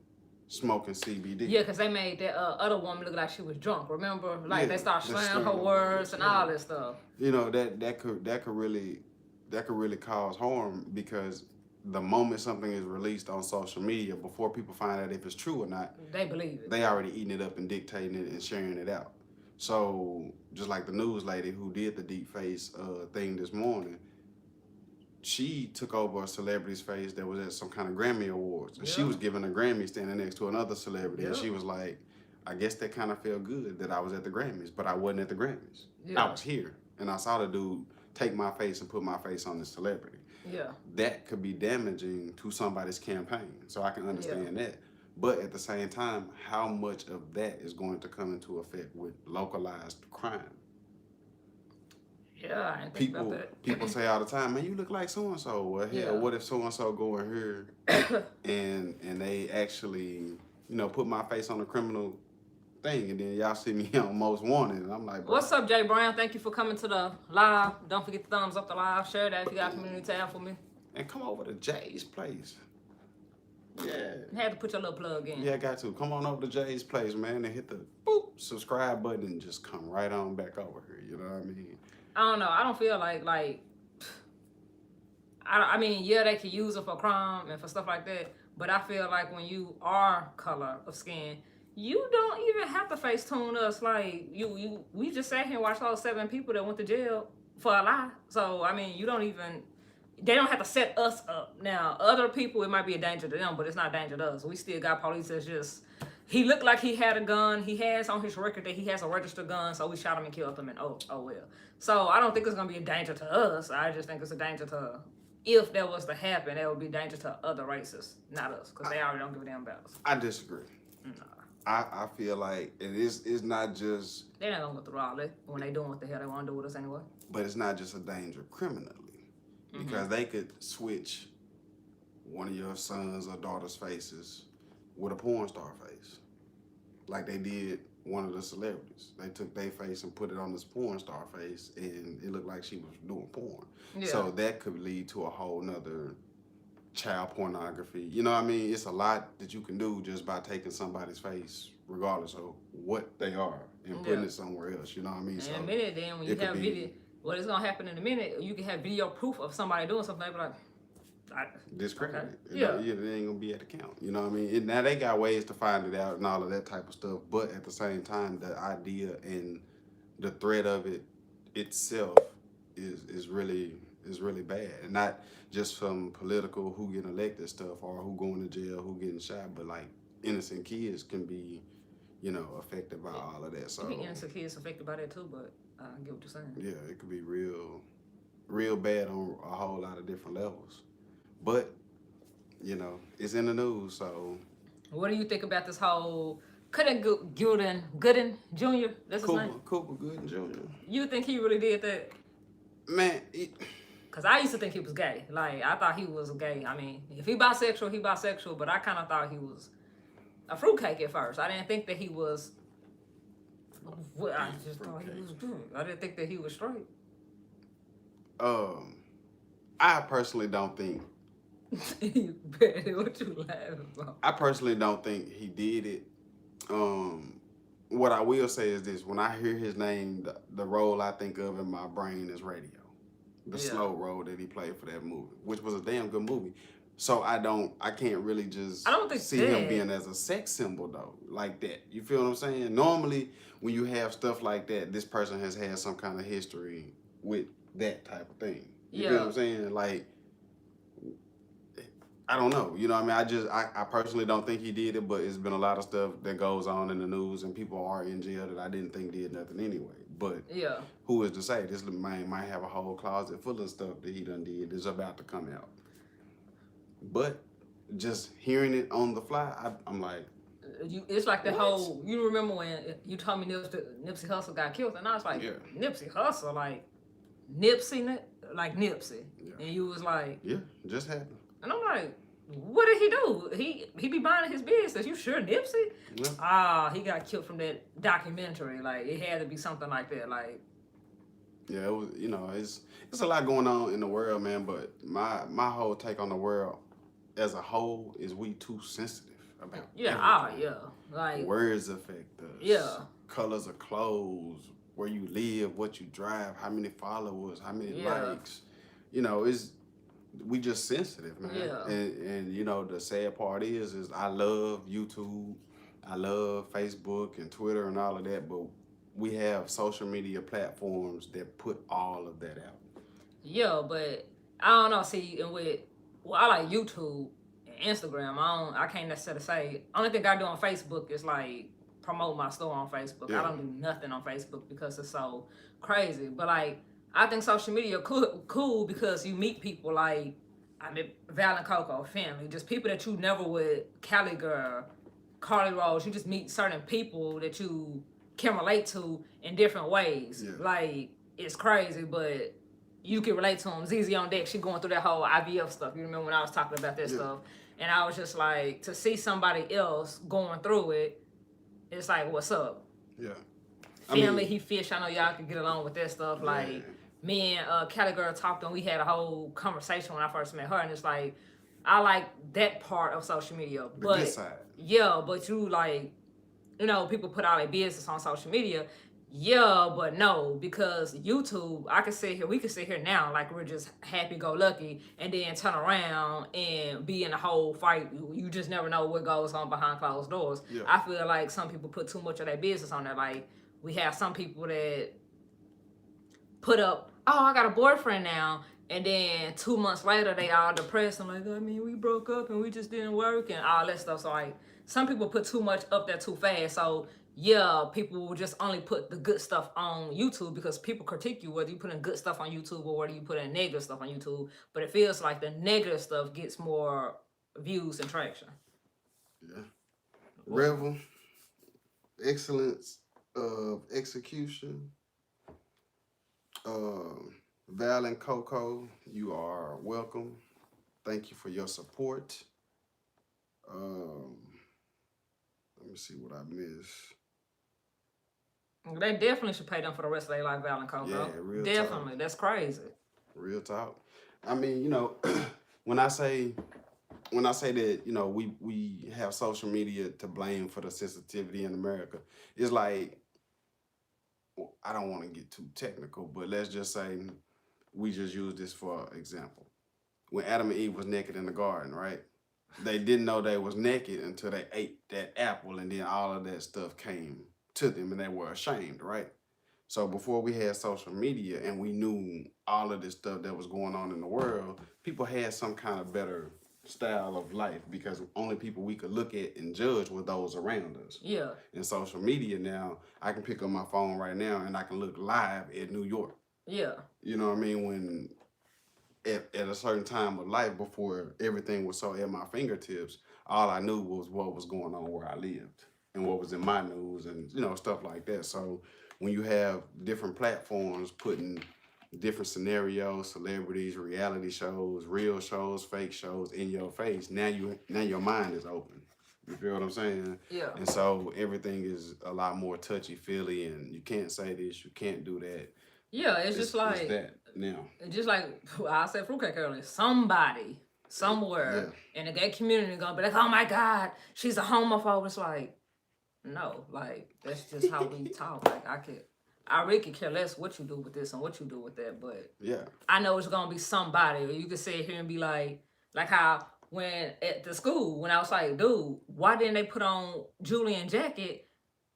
Speaker 1: smoking CBD.
Speaker 2: Yeah, because they made that other woman look like she was drunk, remember? Like,
Speaker 1: Yeah,
Speaker 2: they started
Speaker 1: that's
Speaker 2: slaying her
Speaker 1: true.
Speaker 2: words and all this stuff.
Speaker 1: You know, that could really cause harm, because the moment something is released on social media, before people find out if it's true or not,
Speaker 2: They believe it.
Speaker 1: they already eating it up and dictating it and sharing it out. So just like the news lady who did the deep face thing this morning, she took over a celebrity's face that was at some kind of Grammy Awards. And she was giving a Grammy standing next to another celebrity. And she was like, I guess that kind of felt good that I was at the Grammys, but I wasn't at the Grammys.
Speaker 2: Yeah.
Speaker 1: I was here. And I saw the dude take my face and put my face on this celebrity.
Speaker 2: Yeah.
Speaker 1: That could be damaging to somebody's campaign. So I can understand that. But at the same time, how much of that is going to come into effect with localized crime?
Speaker 2: Yeah, I didn't think about that.
Speaker 1: People say all the time, man, you look like so-and-so. Well, hell, what if so-and-so go in here and they actually, you know, put my face on a criminal thing, and then y'all see me on Most Wanted, and I'm like, bro.
Speaker 2: What's up, Jay Brown? Thank you for coming to the live. Don't forget to thumbs up the live. Share that if you got a community tab for me.
Speaker 1: And come over to Jay's place. Yeah.
Speaker 2: You had to put your little plug in.
Speaker 1: Yeah, I got to. Come on over to Jay's place, man, and hit the boop subscribe button and just come right on back over here. You know what I mean?
Speaker 2: I don't know. I don't feel like I mean, yeah, they could use it for crime and for stuff like that. But I feel like when you are color of skin, you don't even have to face tune us. Like we just sat here and watched all 7 people that went to jail for a lie. So I mean, they don't have to set us up. Now, other people, it might be a danger to them, but it's not a danger to us. We still got police that's just, he looked like he had a gun. He has on his record that he has a registered gun, so we shot him and killed him, and oh well. So I don't think it's going to be a danger to us. I just think it's a danger to, if that was to happen, that would be a danger to other races, not us, because they already don't give a damn about us.
Speaker 1: I disagree.
Speaker 2: Nah.
Speaker 1: I feel like it's not just...
Speaker 2: They're not going to go through all that when they doing what the hell they want to do with us anyway.
Speaker 1: But it's not just a danger criminally. Because they could switch one of your sons or daughter's faces with a porn star face. Like they did one of the celebrities. They took their face and put it on this porn star face, and it looked like she was doing porn. Yeah. So that could lead to a whole nother child pornography. You know what I mean? It's a lot that you can do just by taking somebody's face, regardless of what they are, and putting it somewhere else. You know what I mean?
Speaker 2: And in a minute, then, when you have video... What is going to happen in a minute, you can have video proof of somebody doing something. They be like,
Speaker 1: discredited.
Speaker 2: Okay. Yeah.
Speaker 1: It ain't gonna be at the count. You know what I mean? Now they got ways to find it out and all of that type of stuff, but at the same time, the idea and the threat of it itself is really bad, and not just from political who getting elected stuff or who going to jail, who getting shot, but like innocent kids can be, affected by all of that. So
Speaker 2: you be innocent kids affected by that too, but I get what you're saying.
Speaker 1: Yeah, it could be real bad on a whole lot of different levels. But, it's in the news, so.
Speaker 2: What do you think about this whole Gooden Jr.? That's his name?
Speaker 1: Cooper Gooden Jr.
Speaker 2: You think he really did that?
Speaker 1: Man,
Speaker 2: Because I used to think he was gay. Like, I thought he was gay. I mean, if he bisexual, but I kind of thought he was a fruitcake at first. I didn't think that he was. I just thought he was good. I didn't think that he was straight.
Speaker 1: I personally don't think.
Speaker 2: What you laughing about?
Speaker 1: I personally don't think he did it. What I will say is this: when I hear his name, the role I think of in my brain is Radio, the slow role that he played for that movie, which was a damn good movie. So I can't really just see him being as a sex symbol though, like that. You feel what I'm saying? Normally, when you have stuff like that, this person has had some kind of history with that type of thing. You feel what I'm saying? Like, I don't know. You know what I mean? I personally don't think he did it, but it's been a lot of stuff that goes on in the news and people are in jail that I didn't think did nothing anyway. But who is to say? This man might have a whole closet full of stuff that he done did that's about to come out. But just hearing it on the fly, I'm like,
Speaker 2: it's like the whole. You remember when you told me Nipsey Hussle got killed, and I was like, Nipsey Hussle, like Nipsey, like Nipsey, and you was like,
Speaker 1: just happened.
Speaker 2: And I'm like, what did he do? He be minding his business. You sure Nipsey?
Speaker 1: Yeah.
Speaker 2: He got killed from that documentary. Like, it had to be something like that. Like,
Speaker 1: yeah, it was. It's a lot going on in the world, man. But my whole take on the world as a whole is we too sensitive about everything.
Speaker 2: Like,
Speaker 1: words affect us.
Speaker 2: Yeah.
Speaker 1: Colors of clothes, where you live, what you drive, how many followers, how many likes. We just sensitive, man.
Speaker 2: Yeah.
Speaker 1: And the sad part is I love YouTube, I love Facebook and Twitter and all of that, but we have social media platforms that put all of that out.
Speaker 2: Yeah, but I don't know. See, I like YouTube and Instagram. I can't necessarily say. Only thing I do on Facebook is like promote my store on Facebook. I don't do nothing on Facebook because it's so crazy. But like, I think social media cool because you meet people like, Val and Coco, family, just people that you never would, Cali Girl, Carly Rose. You just meet certain people that you can relate to in different ways.
Speaker 1: Yeah.
Speaker 2: Like, it's crazy, but you can relate to them. ZZ on deck, she going through that whole IVF stuff. You remember when I was talking about that stuff? And I was just like, to see somebody else going through it, it's like, what's up?
Speaker 1: Yeah.
Speaker 2: Family, he fish. I know y'all can get along with that stuff. Like, me and Cali Girl talked and we had a whole conversation when I first met her. And it's like, I like that part of social media.
Speaker 1: The good side.
Speaker 2: Yeah, but you like, people put all their business on social media. Yeah, but no, because YouTube, we can sit here now like we're just happy-go-lucky and then turn around and be in a whole fight. You just never know what goes on behind closed doors.
Speaker 1: Yeah.
Speaker 2: I feel like some people put too much of their business on there. Like, we have some people that put up, I got a boyfriend now, and then 2 months later, they all depressed. I'm like, we broke up and we just didn't work and all that stuff. So, like, some people put too much up there too fast. So, people will just only put the good stuff on YouTube because people critique you whether you put in good stuff on YouTube or whether you put in negative stuff on YouTube. But it feels like the negative stuff gets more views and traction.
Speaker 1: Yeah. Revel, excellence of execution. Val and Coco, you are welcome. Thank you for your support. Let me see what I missed.
Speaker 2: They definitely should pay them for the rest of their life, Val and Coco.
Speaker 1: Yeah, real
Speaker 2: definitely.
Speaker 1: talk.
Speaker 2: That's crazy.
Speaker 1: Real talk. I mean, when I say that, we have social media to blame for the sensitivity in America, it's like, I don't want to get too technical, but let's just say we just use this for example. when Adam and Eve was naked in the garden, right? They didn't know they was naked until they ate that apple, and then all of that stuff came to them, and they were ashamed, right? So before we had social media and we knew all of this stuff that was going on in the world, people had some kind of better style of life because only people we could look at and judge were those around us.
Speaker 2: Yeah.
Speaker 1: In social media now, I can pick up my phone right now and I can look live at New York.
Speaker 2: Yeah.
Speaker 1: You know what I mean? When at a certain time of life before everything was so at my fingertips, all I knew was what was going on where I lived and what was in my news and stuff like that. So when you have different platforms putting different scenarios, celebrities, reality shows, real shows, fake shows in your face, now your mind is open. You feel what I'm saying?
Speaker 2: Yeah.
Speaker 1: And so everything is a lot more touchy feely, and you can't say this, you can't do that.
Speaker 2: Yeah, it's just like
Speaker 1: it's that now.
Speaker 2: It's just like I said fruitcake earlier. Somebody somewhere in the gay community gonna be like, "Oh my God, she's a homophobe." It's like, no, like that's just how we talk. Like I really could care less what you do with this and what you do with that, but
Speaker 1: yeah,
Speaker 2: I know it's gonna be somebody. Or you can sit here and be like how when at the school when I was like, dude, why didn't they put on Julian jacket?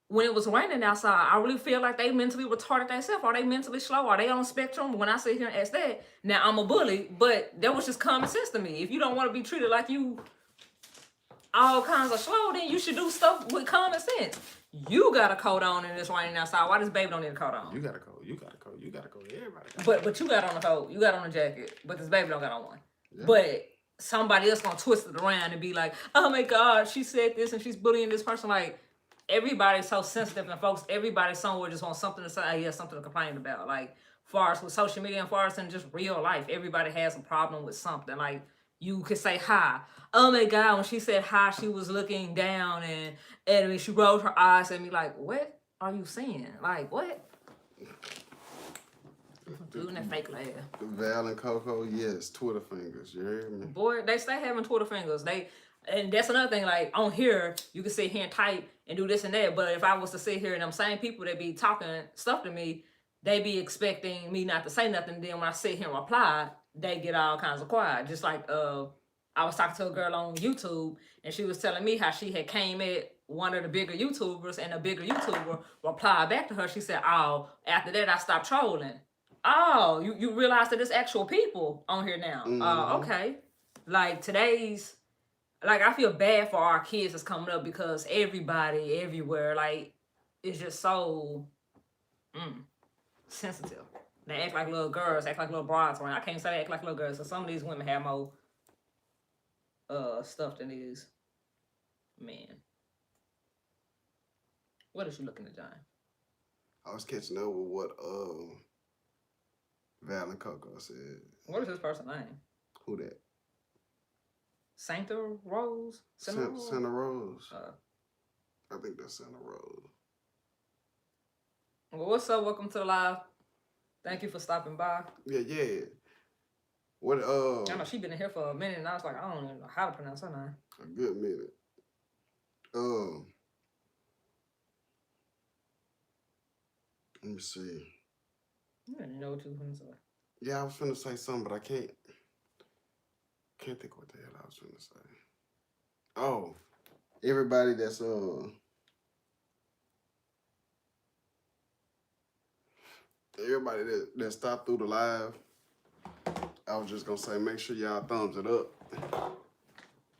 Speaker 2: When it was raining outside, I really feel like they mentally retarded themselves. Are they mentally slow? Are they on the spectrum? When I sit here and ask that, now I'm a bully, but that was just common sense to me. If you don't want to be treated like you all kinds of slow, then you should do stuff with common sense. You got a coat on and it's raining outside. Why does baby don't need a coat on?
Speaker 1: You got a coat. You got a coat. You got a coat. Everybody got a
Speaker 2: coat. But you got on a coat. You got on a jacket. But this baby don't got on one.
Speaker 1: Yeah.
Speaker 2: But somebody else gonna twist it around and be like, oh my God, she said this and she's bullying this person. Like, everybody's so sensitive, and folks, everybody somewhere just wants something to say, something to complain about. Like, far as with social media and far as in just real life, everybody has a problem with something. Like, you could say hi. Oh my God, when she said hi, she was looking down and she rolled her eyes at me like, what are you saying? Like, what? Doing that fake laugh.
Speaker 1: Val and Coco, yes, Twitter fingers. You hear me?
Speaker 2: Boy, they stay having Twitter fingers. And that's another thing, like, on here, you can sit here and type and do this and that, but if I was to sit here and them same people that be talking stuff to me, they be expecting me not to say nothing, then when I sit here and reply, they get all kinds of quiet. Just like, I was talking to a girl on YouTube, and she was telling me how she had came at one of the bigger YouTubers, and the bigger YouTuber replied back to her. She said, oh, after that, I stopped trolling. Oh, you realize that there's actual people on here now.
Speaker 1: Mm-hmm.
Speaker 2: Okay. Like, today's... Like, I feel bad for our kids that's coming up because everybody, everywhere, like, is just so sensitive. They act like little girls, act like little brides. Right? I can't say they act like little girls, so some of these women have more stuff than these men. What is you looking at, John?
Speaker 1: I was catching up with what Val and Coco said.
Speaker 2: What is this person's name?
Speaker 1: Who that?
Speaker 2: Santa Rose?
Speaker 1: Santa Rose. I think that's Santa Rose.
Speaker 2: Well, what's up? Welcome to the live. Thank you for stopping by.
Speaker 1: Yeah. What
Speaker 2: I know she been in here for a minute, and I was like, I don't even know how to pronounce her name.
Speaker 1: A good minute. Let me see.
Speaker 2: I didn't know what you were going to say.
Speaker 1: Yeah, I was finna say something, but I can't think what the hell I was finna say. Oh, everybody that's everybody that stopped through the live, I was just gonna say, make sure y'all thumbs it up.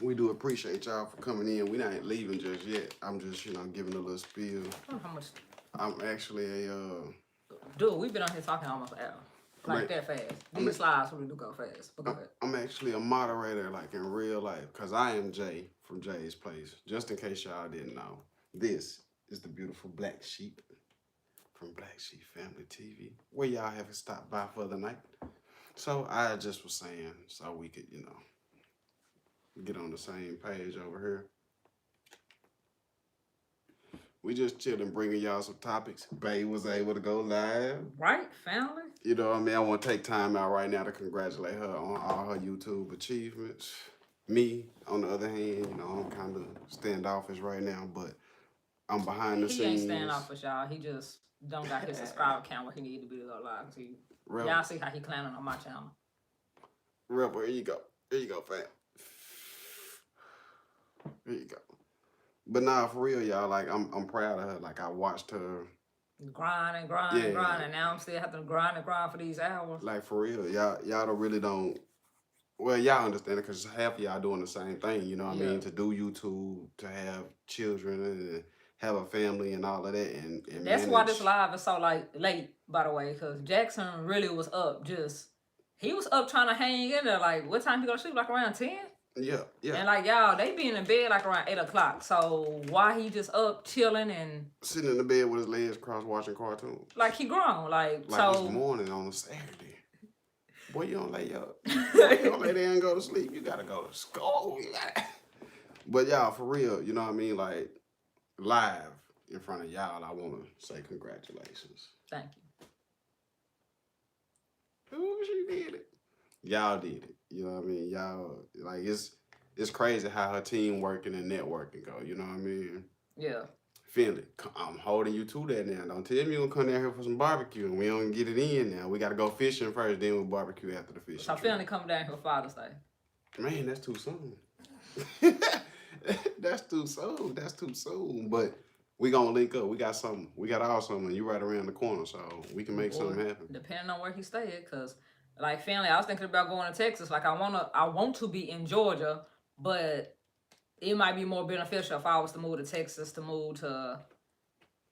Speaker 1: We do appreciate y'all for coming in. We not leaving just yet. I'm just, giving a little spiel.
Speaker 2: I don't know how much.
Speaker 1: I'm actually a
Speaker 2: Dude, we've been on here talking almost an hour. Like that fast. These slides really do go fast. But go ahead.
Speaker 1: I'm actually a moderator, like in real life, because I am Jay from Jay's Place. Just in case y'all didn't know, this is the beautiful Black Sheep from Black Sheep Family TV, where y'all haven't stopped by for the night. So I just was saying, so we could, get on the same page over here. We just chilling, bringing y'all some topics. Bae was able to go live.
Speaker 2: Right, family?
Speaker 1: You know what I mean? I want to take time out right now to congratulate her on all her YouTube achievements. Me, on the other hand, I'm kind of standoffish right now, but I'm behind the scenes.
Speaker 2: He ain't standoffish, y'all. He just don't got his subscriber count where he need to be to go live. So y'all see how he clowning on my channel.
Speaker 1: Rebel, here you go. Here you go, fam. Here you go. But nah, for real, y'all. Like I'm proud of her. Like I watched her
Speaker 2: grind and grind and grind, and now I'm still having to grind and grind for these hours.
Speaker 1: Like for real, y'all don't really don't. Well, y'all understand it because half of y'all doing the same thing. You know what I mean? To do YouTube, to have children, and have a family, and all of that, and
Speaker 2: that's why this live is so like late, by the way, because Jaxon really was up. He was up trying to hang in there. Like, what time he go to sleep? Like around 10.
Speaker 1: Yeah.
Speaker 2: And like y'all, they be in bed like around 8 o'clock. So why he just up chilling and
Speaker 1: sitting in the bed with his legs crossed watching cartoons?
Speaker 2: Like he grown, like
Speaker 1: so. This morning on a Saturday, boy, you don't lay up. You don't lay there and go to sleep. You gotta go to school. But y'all, for real, you know what I mean? Like live in front of y'all, I want to say congratulations.
Speaker 2: Thank you.
Speaker 1: Ooh, she did it. Y'all did it. You know what I mean? Y'all, like, it's crazy how her team working and networking go. You know what I mean?
Speaker 2: Yeah.
Speaker 1: Finley, I'm holding you to that now. Don't tell me you're going to come down here for some barbecue and we don't get it in now. We got to go fishing first, then we'll barbecue after the fishing.
Speaker 2: So Finley coming down here for Father's Day.
Speaker 1: Man, that's too soon. That's too soon. That's too soon. But we gonna link up. We got something. We got all something. You right around the corner, so we can make something happen.
Speaker 2: Depending on where he stay, cause like family, I was thinking about going to Texas. Like I want to be in Georgia, but it might be more beneficial if I was to move to Texas, to move to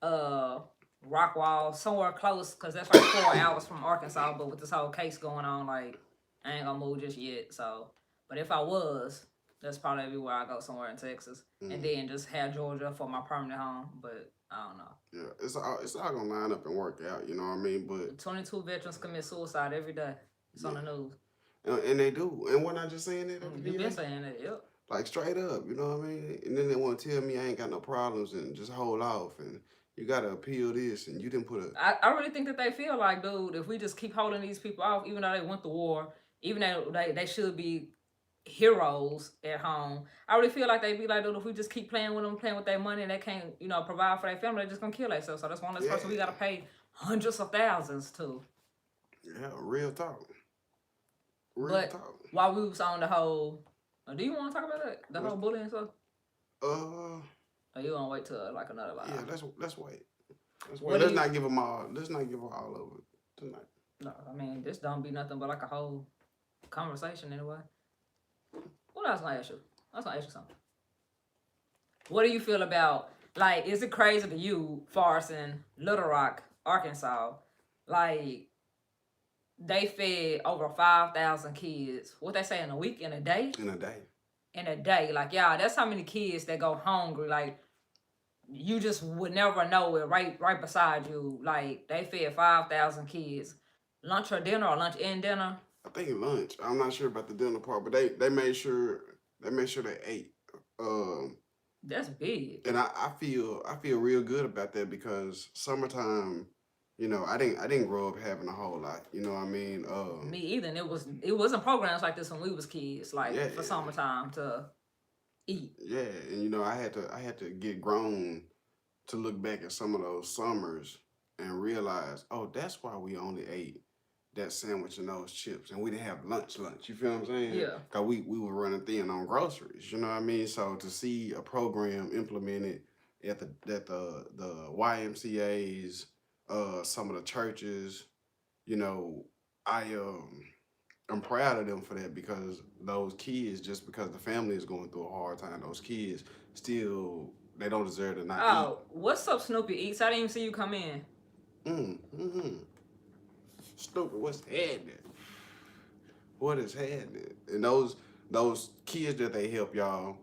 Speaker 2: Rockwall, somewhere close, cause that's like 4 hours from Arkansas. But with this whole case going on, like I ain't gonna move just yet. So, but if I was, that's probably where I go, somewhere in Texas, and then just have Georgia for my permanent home. But I don't know.
Speaker 1: Yeah, it's all gonna line up and work out. You know what I mean? But
Speaker 2: 22 veterans commit suicide every day. It's on the news.
Speaker 1: And they do. And we're not just saying that.
Speaker 2: You've been saying that, yep.
Speaker 1: Like straight up, you know what I mean? And then they want to tell me I ain't got no problems and just hold off and you got to appeal this and you didn't put a...
Speaker 2: I really think that they feel like, dude, if we just keep holding these people off, even though they went to war, even though they should be heroes at home, I really feel like they be like, dude, if we just keep playing with them, playing with their money, and they can't, provide for their family, they're just going to kill themselves. So that's one of those person we got to pay hundreds of thousands to.
Speaker 1: Yeah, real talk.
Speaker 2: But while we was on the whole, do you want to talk about that? The whole bullying stuff? Or you want to wait till like another live?
Speaker 1: Yeah, let's wait. Let's not give them all. Let's not give them all of it tonight.
Speaker 2: No, I mean this don't be nothing but like a whole conversation anyway. What else gonna ask you? I was gonna ask you something. What do you feel about, like, is it crazy to you, Forest in Little Rock, Arkansas, like they fed over 5,000 kids? What they say, in a week, in a day?
Speaker 1: In a day.
Speaker 2: In a day. Like, y'all, that's how many kids that go hungry. Like, you just would never know it right beside you. Like, they fed 5,000 kids. Lunch or dinner, or lunch and dinner?
Speaker 1: I think lunch. I'm not sure about the dinner part, but they made sure they ate.
Speaker 2: That's big.
Speaker 1: And I feel real good about that because summertime, I didn't grow up having a whole lot. You know what I mean?
Speaker 2: Me either. And it wasn't programs like this when we was kids, like for summertime to eat.
Speaker 1: Yeah, and I had to get grown to look back at some of those summers and realize, oh, that's why we only ate that sandwich and those chips, and we didn't have lunch. You feel what I'm saying?
Speaker 2: Yeah.
Speaker 1: Cause we were running thin on groceries. You know what I mean? So to see a program implemented at the YMCA's, some of the churches, I'm proud of them for that, because those kids, just because the family is going through a hard time, those kids still, they don't deserve to not eat.
Speaker 2: Oh, what's up, Snoopy Eats? I didn't even see you come in.
Speaker 1: Stupid, what's happening? What is happening? And those kids that they help, y'all,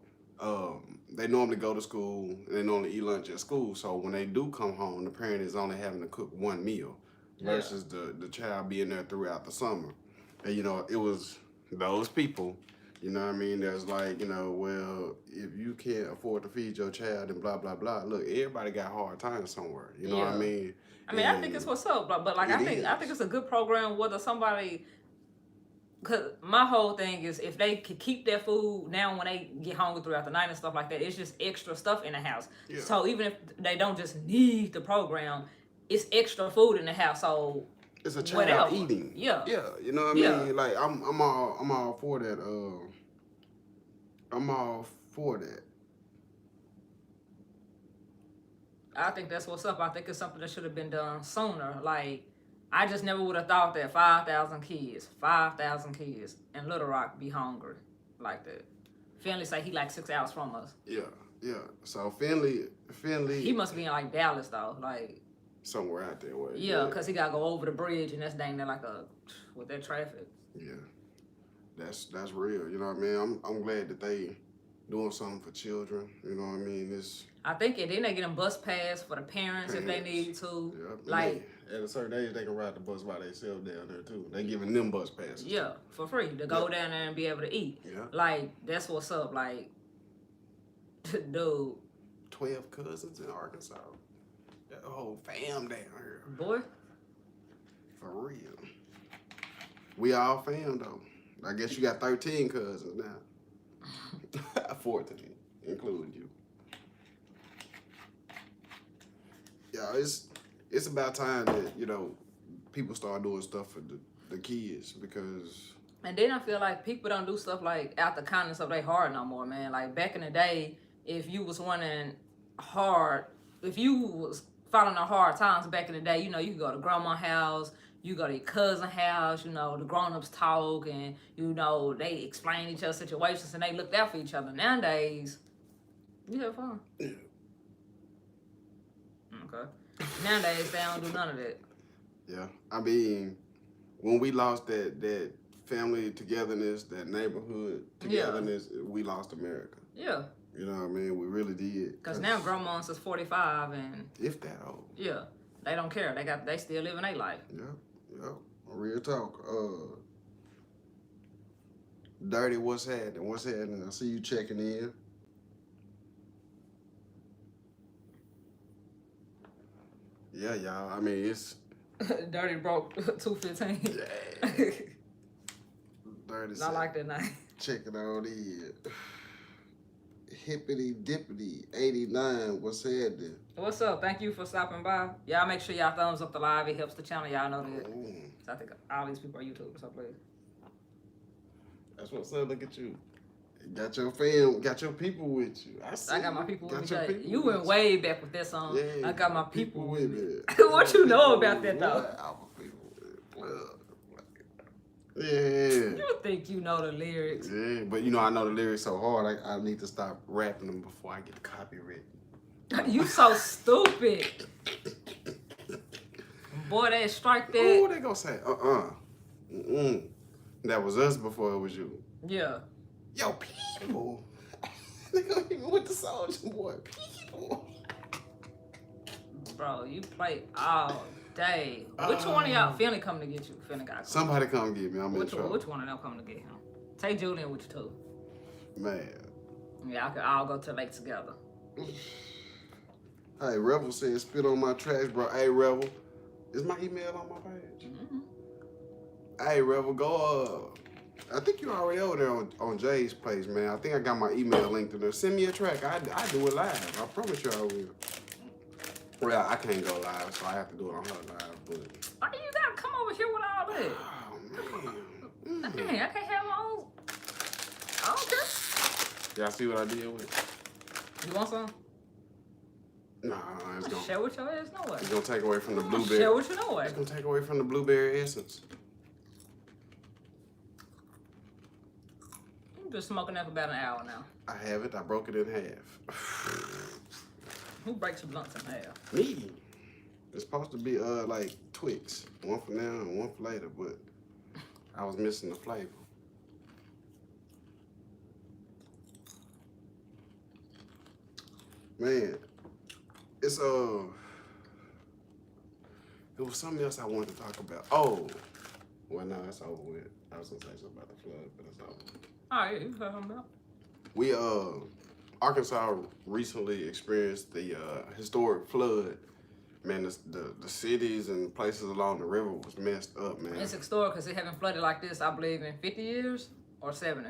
Speaker 1: they normally go to school and they normally eat lunch at school. So when they do come home, the parent is only having to cook one meal versus the child being there throughout the summer. And it was those people, you know what I mean? That's like, well, if you can't afford to feed your child and blah, blah, blah. Look, everybody got hard times somewhere. You know what I mean?
Speaker 2: I think it's what's up, but like I think it's a good program. Whether somebody, cause my whole thing is, if they could keep their food now when they get hungry throughout the night and stuff like that, it's just extra stuff in the house. Yeah. So even if they don't just need the program, it's extra food in the house. So
Speaker 1: it's a child
Speaker 2: whatever.
Speaker 1: eating.
Speaker 2: Yeah.
Speaker 1: Yeah, you know what I mean? Like I'm all for that. I'm all for that.
Speaker 2: I think that's what's up. I think it's something that should have been done sooner. Like, I just never would have thought that 5,000 kids in Little Rock be hungry like that. Finley say he like 6 hours from us.
Speaker 1: Yeah. So Finley.
Speaker 2: He must be in like Dallas though, like
Speaker 1: somewhere out there. Way.
Speaker 2: Yeah, because he gotta go over the bridge, and that's dang near like with that traffic.
Speaker 1: Yeah, that's real. You know what I mean? I'm glad that they doing something for children. You know what I mean?
Speaker 2: I think then they get them bus pass for the parents if they need to.
Speaker 1: Yep.
Speaker 2: Like
Speaker 1: at a certain age, they can ride the bus by themselves down there too. They giving them bus passes.
Speaker 2: Yeah, for free to go down there and be able to eat.
Speaker 1: Yeah.
Speaker 2: Like that's what's up. Like, dude.
Speaker 1: 12 cousins in Arkansas. That whole fam down here.
Speaker 2: Boy.
Speaker 1: For real. We all fam though. I guess you got 13 cousins now. 14, including you. Yeah, it's about time that, you know, people start doing stuff for the kids because...
Speaker 2: And then I feel like people don't do stuff like out the kindness of their heart no more, man. Like back in the day, if you was running hard, if you was following the hard times back in the day, you know, you could go to grandma's house, you go to your cousin's house, you know, the grown-ups talk and, you know, they explain each other's situations and they looked out for each other. Nowadays, you have fun.
Speaker 1: Yeah.
Speaker 2: Okay. Nowadays, they don't do none of that.
Speaker 1: Yeah. I mean, when we lost that family togetherness, that neighborhood togetherness, we lost America.
Speaker 2: Yeah.
Speaker 1: You know what I mean? We really did.
Speaker 2: Because now grandma's is 45 and...
Speaker 1: If that old.
Speaker 2: Yeah. They don't care. They still living their life.
Speaker 1: Yeah. Real talk. Dirty, what's happening? I see you checking in. Yeah, y'all. I mean, it's...
Speaker 2: Dirty broke 215.
Speaker 1: Yeah. Dirty.
Speaker 2: I like that name.
Speaker 1: Checking on in. Hippity Dippity 89. What's happening?
Speaker 2: What's up? Thank you for stopping by. Y'all make sure y'all thumbs up the live. It helps the channel. Y'all know that. So I think all these people are YouTubers. So please.
Speaker 1: That's what's up. Look at you. Got your fam, got your people with you.
Speaker 2: I got my people with me. You went way back with that song.
Speaker 1: Yeah,
Speaker 2: I got my people with me.
Speaker 1: me.
Speaker 2: What you know about that though?
Speaker 1: Yeah.
Speaker 2: You think you know the lyrics?
Speaker 1: Yeah, but you know I know the lyrics so hard. I need to stop rapping them before I get copywritten.
Speaker 2: You so stupid. Boy, they strike that.
Speaker 1: Oh, they gonna say That was us before it was you.
Speaker 2: Yeah.
Speaker 1: Yo, people. They gonna hit me with the Soulja Boy. People.
Speaker 2: Bro, you play all day. Which one of y'all finna come to get you? Finna got
Speaker 1: somebody come get me. I'm in trouble.
Speaker 2: Which one of them coming to get him? Take Julian with you too.
Speaker 1: Man.
Speaker 2: Yeah, I could all go to the lake together.
Speaker 1: Hey, Rebel said spit on my tracks, bro. Hey, Rebel. Is my email on my page? Hey, Rebel, go I think you're already over there on Jay's place, man. I think I got my email linked in there. Send me a track. I do it live. I promise you I will. Well, I can't go live, so I have to do it on her live. But
Speaker 2: why you gotta come over here with all that?
Speaker 1: Oh, man.
Speaker 2: Dang, I can't have my own. I don't care.
Speaker 1: Y'all see what I did with it?
Speaker 2: You want some?
Speaker 1: Nah, it's gonna...
Speaker 2: Share with your ass, no way.
Speaker 1: It's gonna take away from the blueberry.
Speaker 2: Share with you, no way.
Speaker 1: It's gonna take away from the blueberry essence.
Speaker 2: I'm just smoking that for about an hour now.
Speaker 1: I have it. I broke it in half.
Speaker 2: Who breaks your blunts in half?
Speaker 1: Me. It's supposed to be like Twix. One for now and one for later, but I was missing the flavor. Man, it's it was something else I wanted to talk about. Oh, well, no, it's over with. I was gonna say something about the flood, but it's over.
Speaker 2: Oh, yeah, you talking about?
Speaker 1: We Arkansas recently experienced the historic flood. Man, the cities and places along the river was messed up, man.
Speaker 2: It's historic because it haven't flooded like this, I believe, in 50 years or 70.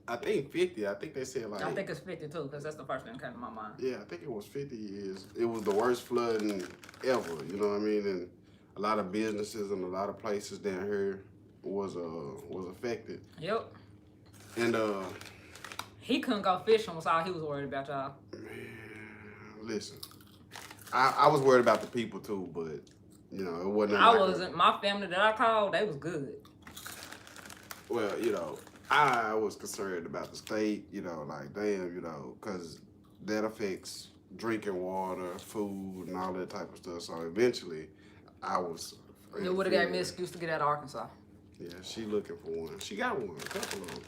Speaker 1: I think 50. I think they said like...
Speaker 2: I think it's 50 too, because that's the first thing that came to my mind.
Speaker 1: Yeah, I think it was 50 years. It was the worst flooding ever, you know what I mean? And a lot of businesses and a lot of places down here was affected.
Speaker 2: Yep.
Speaker 1: And
Speaker 2: he couldn't go fishing was all he was worried about, y'all.
Speaker 1: man, listen, I was worried about the people too, but you know, it wasn't.
Speaker 2: I wasn't. My family that I called, they was good.
Speaker 1: Well, you know, I was concerned about the state, you know, like, damn, you know, because that affects drinking water, food, and all that type of stuff. So eventually, I was.
Speaker 2: It would have gave me an excuse to get out of Arkansas.
Speaker 1: Yeah, she looking for one. She got one, a couple of them.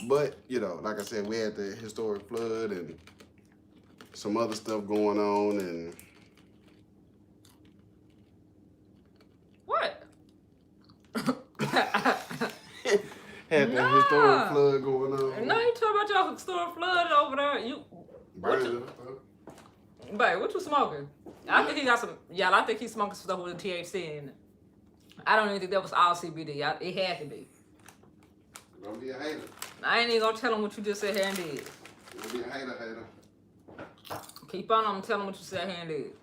Speaker 1: But, you know, like I said, we had the historic flood and some other stuff going on, and
Speaker 2: what?
Speaker 1: had the historic flood going on.
Speaker 2: No, you talking about your historic flood over there. Babe, what you smoking? I think he got some, I think he's smoking some stuff with the THC in it. I don't even think that was all CBD. It had to be.
Speaker 1: Don't be a hater.
Speaker 2: I ain't even gonna tell him what you just said here and did.
Speaker 1: Don't be a hater.
Speaker 2: Keep on, I'm gonna tell him what you said here and did.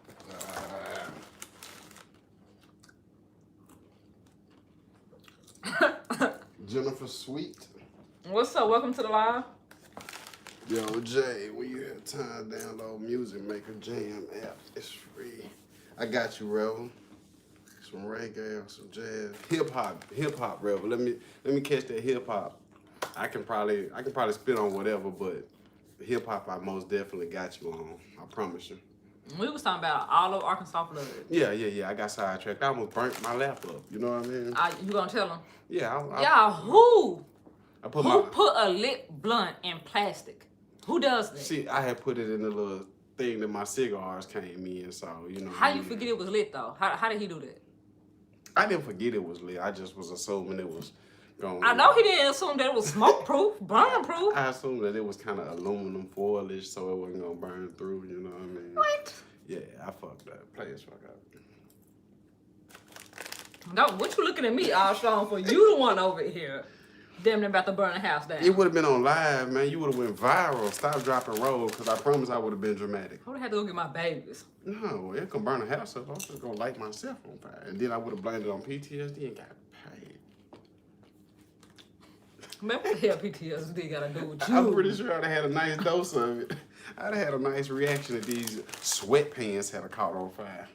Speaker 1: Jennifer Sweet.
Speaker 2: What's up? Welcome to the live.
Speaker 1: Yo, Jay, when you have time, download Music Maker Jam app. It's free. I got you, Rebel. Some reggae, some jazz, hip hop, Rebel. Let me catch that hip hop. I can probably spit on whatever, but hip hop I most definitely got you on. I promise you.
Speaker 2: We was talking about all of Arkansas flood.
Speaker 1: Yeah. I got sidetracked. I almost burnt my laptop. You know what I mean?
Speaker 2: You gonna tell him?
Speaker 1: Yeah.
Speaker 2: Y'all, who
Speaker 1: put
Speaker 2: a lit blunt in plastic? Who does that?
Speaker 1: See, I had put it in the little thing that my cigars came in, so you know.
Speaker 2: How you forget it was lit though? How did he do that?
Speaker 1: I didn't forget it was lit. I just was assuming it was going.
Speaker 2: I know he didn't assume that it was smoke proof, burn proof.
Speaker 1: I assumed that it was kind of aluminum foilish, so it wasn't gonna burn through. You know what I mean?
Speaker 2: What?
Speaker 1: Yeah, I fucked up. Players fuck up.
Speaker 2: No, what you looking at me all strong for? You the one over here. Damn near about to burn the house down.
Speaker 1: It would have been on live, man. You would have went viral. Stop, drop, and roll, because I promise I would have been dramatic.
Speaker 2: I would have had to go get my babies.
Speaker 1: No, it could burn the house up. I was just gonna light myself on fire, and then I would have blamed it on PTSD and got paid.
Speaker 2: Man, what the hell PTSD got to do with you?
Speaker 1: I'm pretty sure I'd have had a nice dose of it. I'd have had a nice reaction if these sweatpants had caught on fire.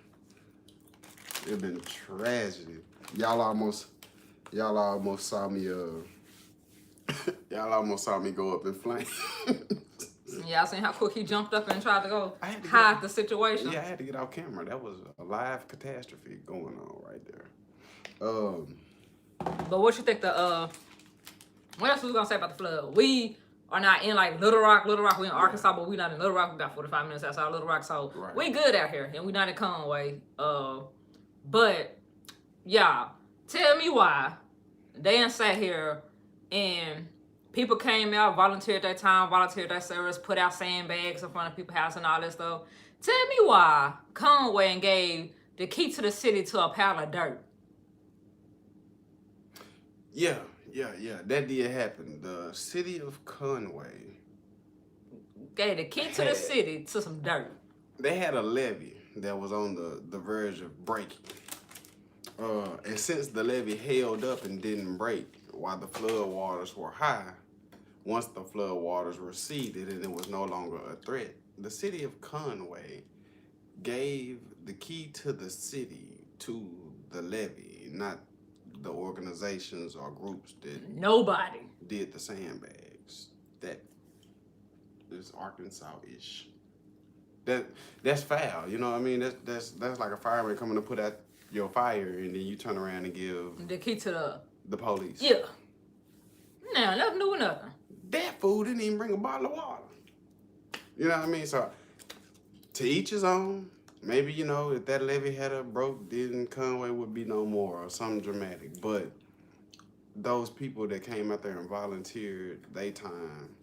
Speaker 1: It'd been a tragedy. Y'all almost saw me y'all almost saw me go up in flames.
Speaker 2: Y'all seen how quick he jumped up and tried to go hide the situation?
Speaker 1: Yeah, I had to get off camera. That was a live catastrophe going on right there.
Speaker 2: But what you think what else was we gonna say about the flood? We are not in like Little Rock. We in Arkansas, but we not in Little Rock. We got 45 minutes outside of Little Rock, so we good out here, and we not in Conway. But y'all, tell me why they done sat here and people came out, volunteered their time, volunteered their service, put out sandbags in front of people's house and all that stuff. Tell me why Conway and gave the key to the city to a pile of dirt.
Speaker 1: Yeah, that did happen. The city of Conway
Speaker 2: gave the key to the city to some dirt.
Speaker 1: They had a levee that was on the verge of breaking. And since the levee held up and didn't break while the flood waters were high, once the flood waters receded and it was no longer a threat, the city of Conway gave the key to the city to the levee, not the organizations or groups that
Speaker 2: nobody
Speaker 1: did the sandbags. That is Arkansas-ish. That's foul. You know what I mean? That's like a fireman coming to put out your fire and then you turn around and give
Speaker 2: the key to
Speaker 1: the police.
Speaker 2: Yeah. Nah, nothing to do with nothing.
Speaker 1: That fool didn't even bring a bottle of water. You know what I mean? So to each his own. Maybe, you know, if that levee had a broke, then Conway would be no more or something dramatic. But those people that came out there and volunteered their time,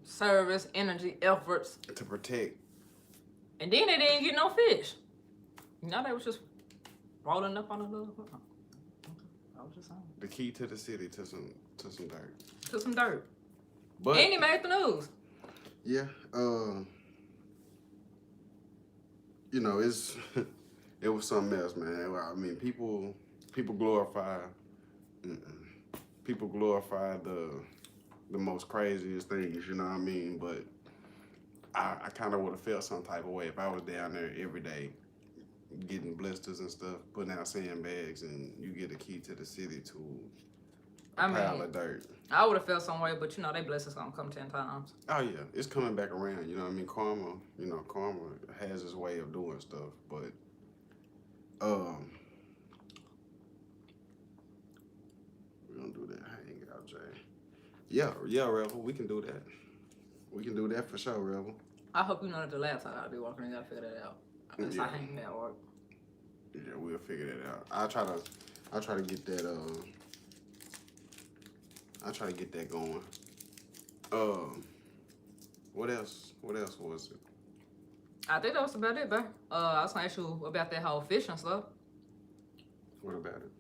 Speaker 2: service, energy, efforts
Speaker 1: to protect.
Speaker 2: And then they didn't get no fish. You know, they was just rolling up on the little. I was just saying.
Speaker 1: The key to the city to some dirt.
Speaker 2: To some dirt.
Speaker 1: But
Speaker 2: and he made the news.
Speaker 1: Yeah. You know, it's It was something else, man. I mean, people glorify, people glorify the most craziest things. You know what I mean? But I kind of would have felt some type of way if I was down there every day, getting blisters and stuff, putting out sandbags, and you get a key to the city to a pile of dirt.
Speaker 2: I would have felt some way, but you know, they blessings gonna come 10 times.
Speaker 1: Oh yeah, it's coming back around. You know what I mean? Karma has its way of doing stuff, but we're gonna do that hangout, Jay. Yeah, Rebel, we can do that. We can do that for sure, Rebel.
Speaker 2: I hope you know that the laptop gotta be working. You gotta figure that out. It's not hanging at work.
Speaker 1: Yeah, we'll figure that out. I'll try to get that going. What else was it?
Speaker 2: I think that was about it, bro. I was gonna ask you about that whole fishing stuff.
Speaker 1: What about it?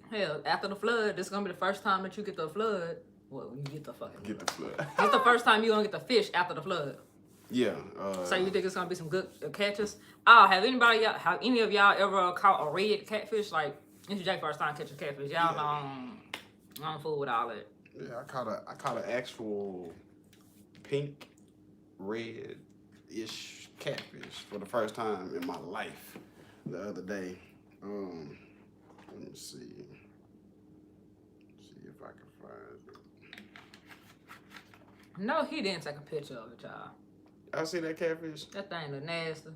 Speaker 2: Hell, after the flood, this is gonna be the first time that you get the flood. Well, you get the fucking
Speaker 1: Get the flood.
Speaker 2: It's the first time you're gonna get the fish after the flood.
Speaker 1: Yeah.
Speaker 2: So you think it's gonna be some good catches? Oh, have any of y'all ever caught a red catfish? Like, this is Jay's first time catching catfish. Y'all don't fool with all that.
Speaker 1: Yeah, I caught an actual pink, red-ish catfish for the first time in my life the other day. Let me see. See if I can find it.
Speaker 2: No, he didn't take a picture of it, y'all.
Speaker 1: I see that catfish.
Speaker 2: That thing look nasty.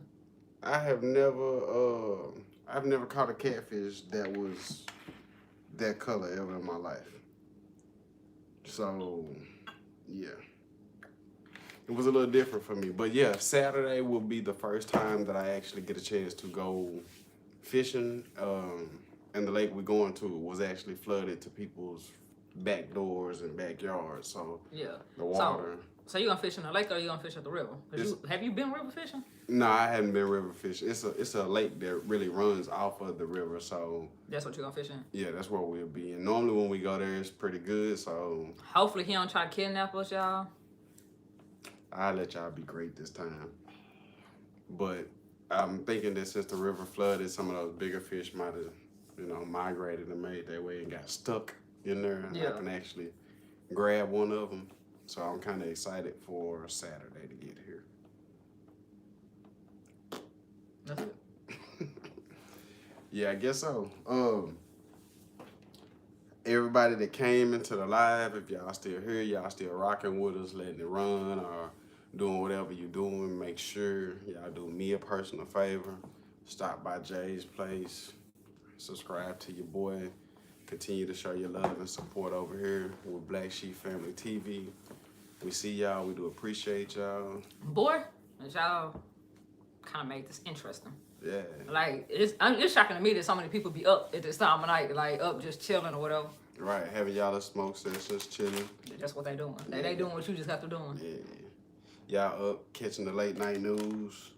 Speaker 1: I've never caught a catfish that was that color ever in my life. So, yeah. It was a little different for me. But yeah, Saturday will be the first time that I actually get a chance to go fishing. And the lake we're going to was actually flooded to people's back doors and backyards. So,
Speaker 2: yeah,
Speaker 1: the water.
Speaker 2: So you gonna fish in the lake or you gonna fish at the river? Have you been river fishing?
Speaker 1: No, I haven't been river fishing. It's a lake that really runs off of the river, so
Speaker 2: that's what you're gonna fish in?
Speaker 1: Yeah, that's where we'll be. And normally when we go there, it's pretty good, so
Speaker 2: hopefully he don't try to kidnap us, y'all.
Speaker 1: I'll let y'all be great this time. But I'm thinking that since the river flooded, some of those bigger fish might have, migrated and made their way and got stuck in there. And I can actually grab one of them. So I'm kind of excited for Saturday to get here.
Speaker 2: That's it.
Speaker 1: Yeah, I guess so. Everybody that came into the live, if y'all still here, y'all still rocking with us, letting it run, or doing whatever you're doing, make sure y'all do me a personal favor. Stop by Jay's place. Subscribe to your boy. Continue to show your love and support over here with Black Sheep Family TV. We see y'all. We do appreciate y'all.
Speaker 2: Boy, y'all kind of made this interesting.
Speaker 1: Yeah.
Speaker 2: Like, it's shocking to me that so many people be up at this time of night, like up just chilling or whatever.
Speaker 1: Right, having y'all a smoke sessions, chilling.
Speaker 2: That's what they doing. They doing what you just got to doing.
Speaker 1: Yeah. Y'all up catching the late night news.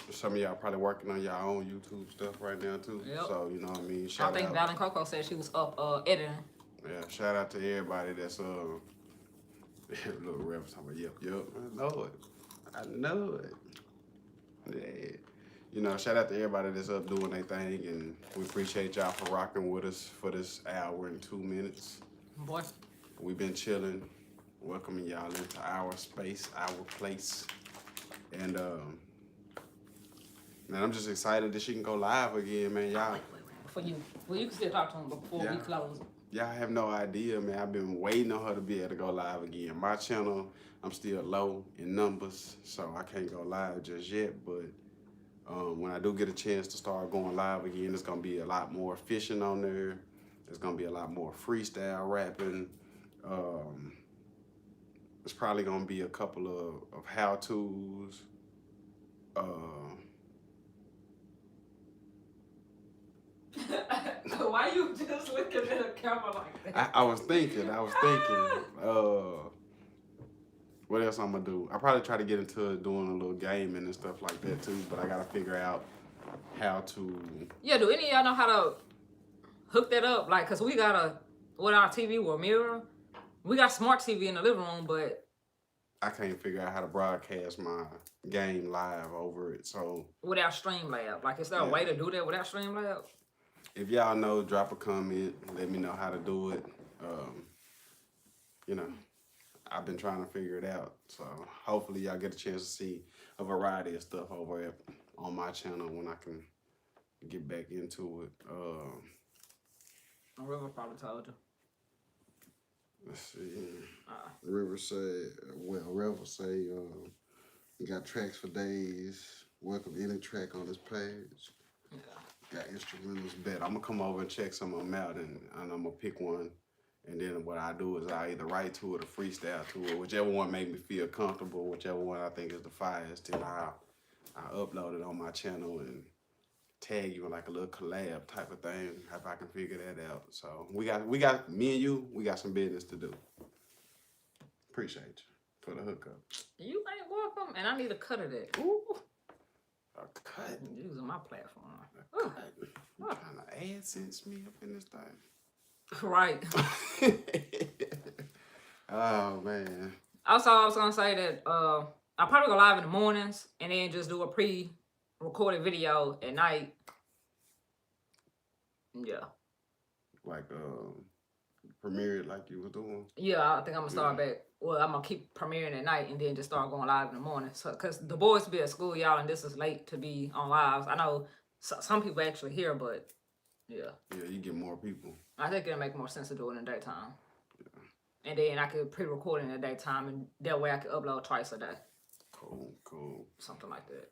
Speaker 1: Some of y'all probably working on y'all own YouTube stuff right now too.
Speaker 2: Yep.
Speaker 1: So you know what I mean.
Speaker 2: I think Val and Coco said she was up editing.
Speaker 1: Yeah. Shout out to everybody that's little reference talking about I know it. Yeah. Shout out to everybody that's up doing their thing, and we appreciate y'all for rocking with us for this hour and 2 minutes.
Speaker 2: Boy.
Speaker 1: We've been chilling, welcoming y'all into our space, our place. And man, I'm just excited that she can go live again, man. Y'all.
Speaker 2: Wait. For you. Well, you can still talk to him before we close.
Speaker 1: Y'all have no idea, man. I've been waiting on her to be able to go live again. My channel, I'm still low in numbers, so I can't go live just yet. But when I do get a chance to start going live again, it's going to be a lot more fishing on there. There's going to be a lot more freestyle rapping. It's probably going to be a couple of how-tos.
Speaker 2: Why you just looking at a camera like that?
Speaker 1: I was thinking. What else I'm gonna do? I probably try to get into doing a little gaming and stuff like that too, but I gotta figure out how to.
Speaker 2: Yeah, do any of y'all know how to hook that up? Like, cause we got with our TV with a mirror. We got smart TV in the living room, but
Speaker 1: I can't figure out how to broadcast my game live over it. So
Speaker 2: without Streamlab, like, is there a way to do that without Streamlab?
Speaker 1: if y'all know, drop a comment. Let me know how to do it. You know, I've been trying to figure it out. So hopefully y'all get a chance to see a variety of stuff over on my channel when I can get back into it.
Speaker 2: River probably told you.
Speaker 1: Let's see. River say, you got tracks for days. Welcome any track on this page.
Speaker 2: Yeah.
Speaker 1: Got instrumentals bet. I'm gonna come over and check some of them out, and I'm gonna pick one. And then what I do is I either write to it or freestyle to it, whichever one make me feel comfortable, whichever one I think is the finest. Then I upload it on my channel and tag you in like a little collab type of thing if I can figure that out. So we got me and you, we got some business to do. Appreciate you for the hookup.
Speaker 2: You ain't welcome, and I need a cut of that. Ooh.
Speaker 1: A cut?
Speaker 2: Using my platform.
Speaker 1: A cut? You trying to AdSense me up in this thing?
Speaker 2: Right.
Speaker 1: Oh man.
Speaker 2: Also, I was gonna say that I'll probably go live in the mornings and then just do a pre-recorded video at night. Yeah.
Speaker 1: Like premiere it like you was doing.
Speaker 2: Yeah, I think I'm gonna start back. Well, I'm gonna keep premiering at night and then just start going live in the morning. So, cause the boys be at school, y'all, and this is late to be on lives. I know some people actually here, but yeah.
Speaker 1: Yeah, you get more people.
Speaker 2: I think it'll make more sense to do it in the daytime. Yeah. And then I could pre-record in the daytime, and that way I could upload twice a day.
Speaker 1: Cool.
Speaker 2: Something like that.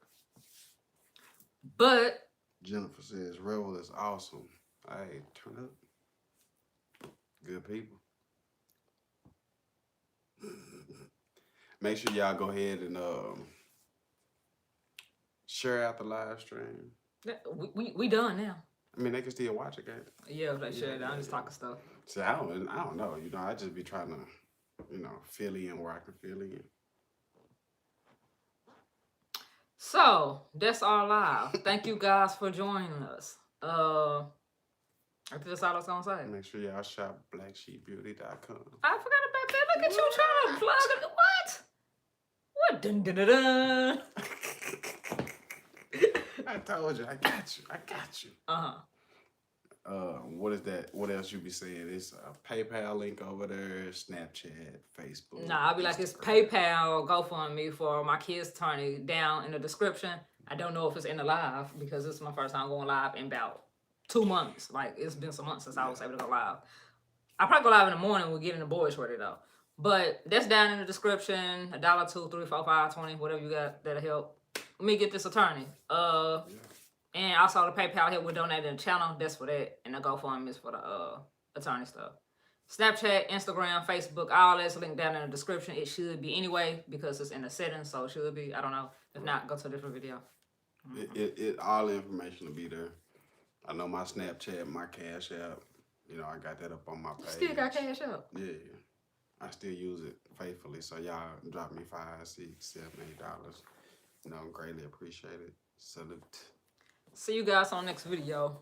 Speaker 2: But
Speaker 1: Jennifer says, Rebel is awesome. Hey, turn up. Good people. Make sure y'all go ahead and share out the live stream.
Speaker 2: We done now.
Speaker 1: I mean, they can still watch it, can't they?
Speaker 2: Yeah, they should. I'm just talking stuff.
Speaker 1: See, I don't know. You know, I just be trying to, fill in where I can fill in.
Speaker 2: So that's our live. Thank you guys for joining us. I think that's all I was gonna say.
Speaker 1: Make sure y'all shop BlacSheepBeauty.com.
Speaker 2: I forgot about that. Look at you trying to plug it. What? What? Dun dun dun dun.
Speaker 1: I told you, I got you. What is that? What else you be saying? It's a PayPal link over there, Snapchat, Facebook.
Speaker 2: Nah, I'll be like, it's PayPal, GoFundMe for my kids' attorney down in the description. I don't know if it's in the live because this is my first time going live in about 2 months. Like, it's been some months since I was able to go live. I'll probably go live in the morning. We're getting the boys ready though. But that's down in the description. $1, $2, $3, $4, $5, $20, whatever you got that'll help me get this attorney. And also the PayPal here, we're donating the channel. That's for that. And the GoFundMe is for the attorney stuff. Snapchat, Instagram, Facebook, all that's linked down in the description. It should be anyway because it's in the settings, so it should be. I don't know. If not, go to a different video.
Speaker 1: All the information will be there. I know my Snapchat, my Cash App. I got that up on my page.
Speaker 2: Still got Cash App?
Speaker 1: Yeah. I still use it faithfully. So y'all drop me $5, $6, $7, $8. Greatly appreciate it. Salute.
Speaker 2: See you guys on the next video.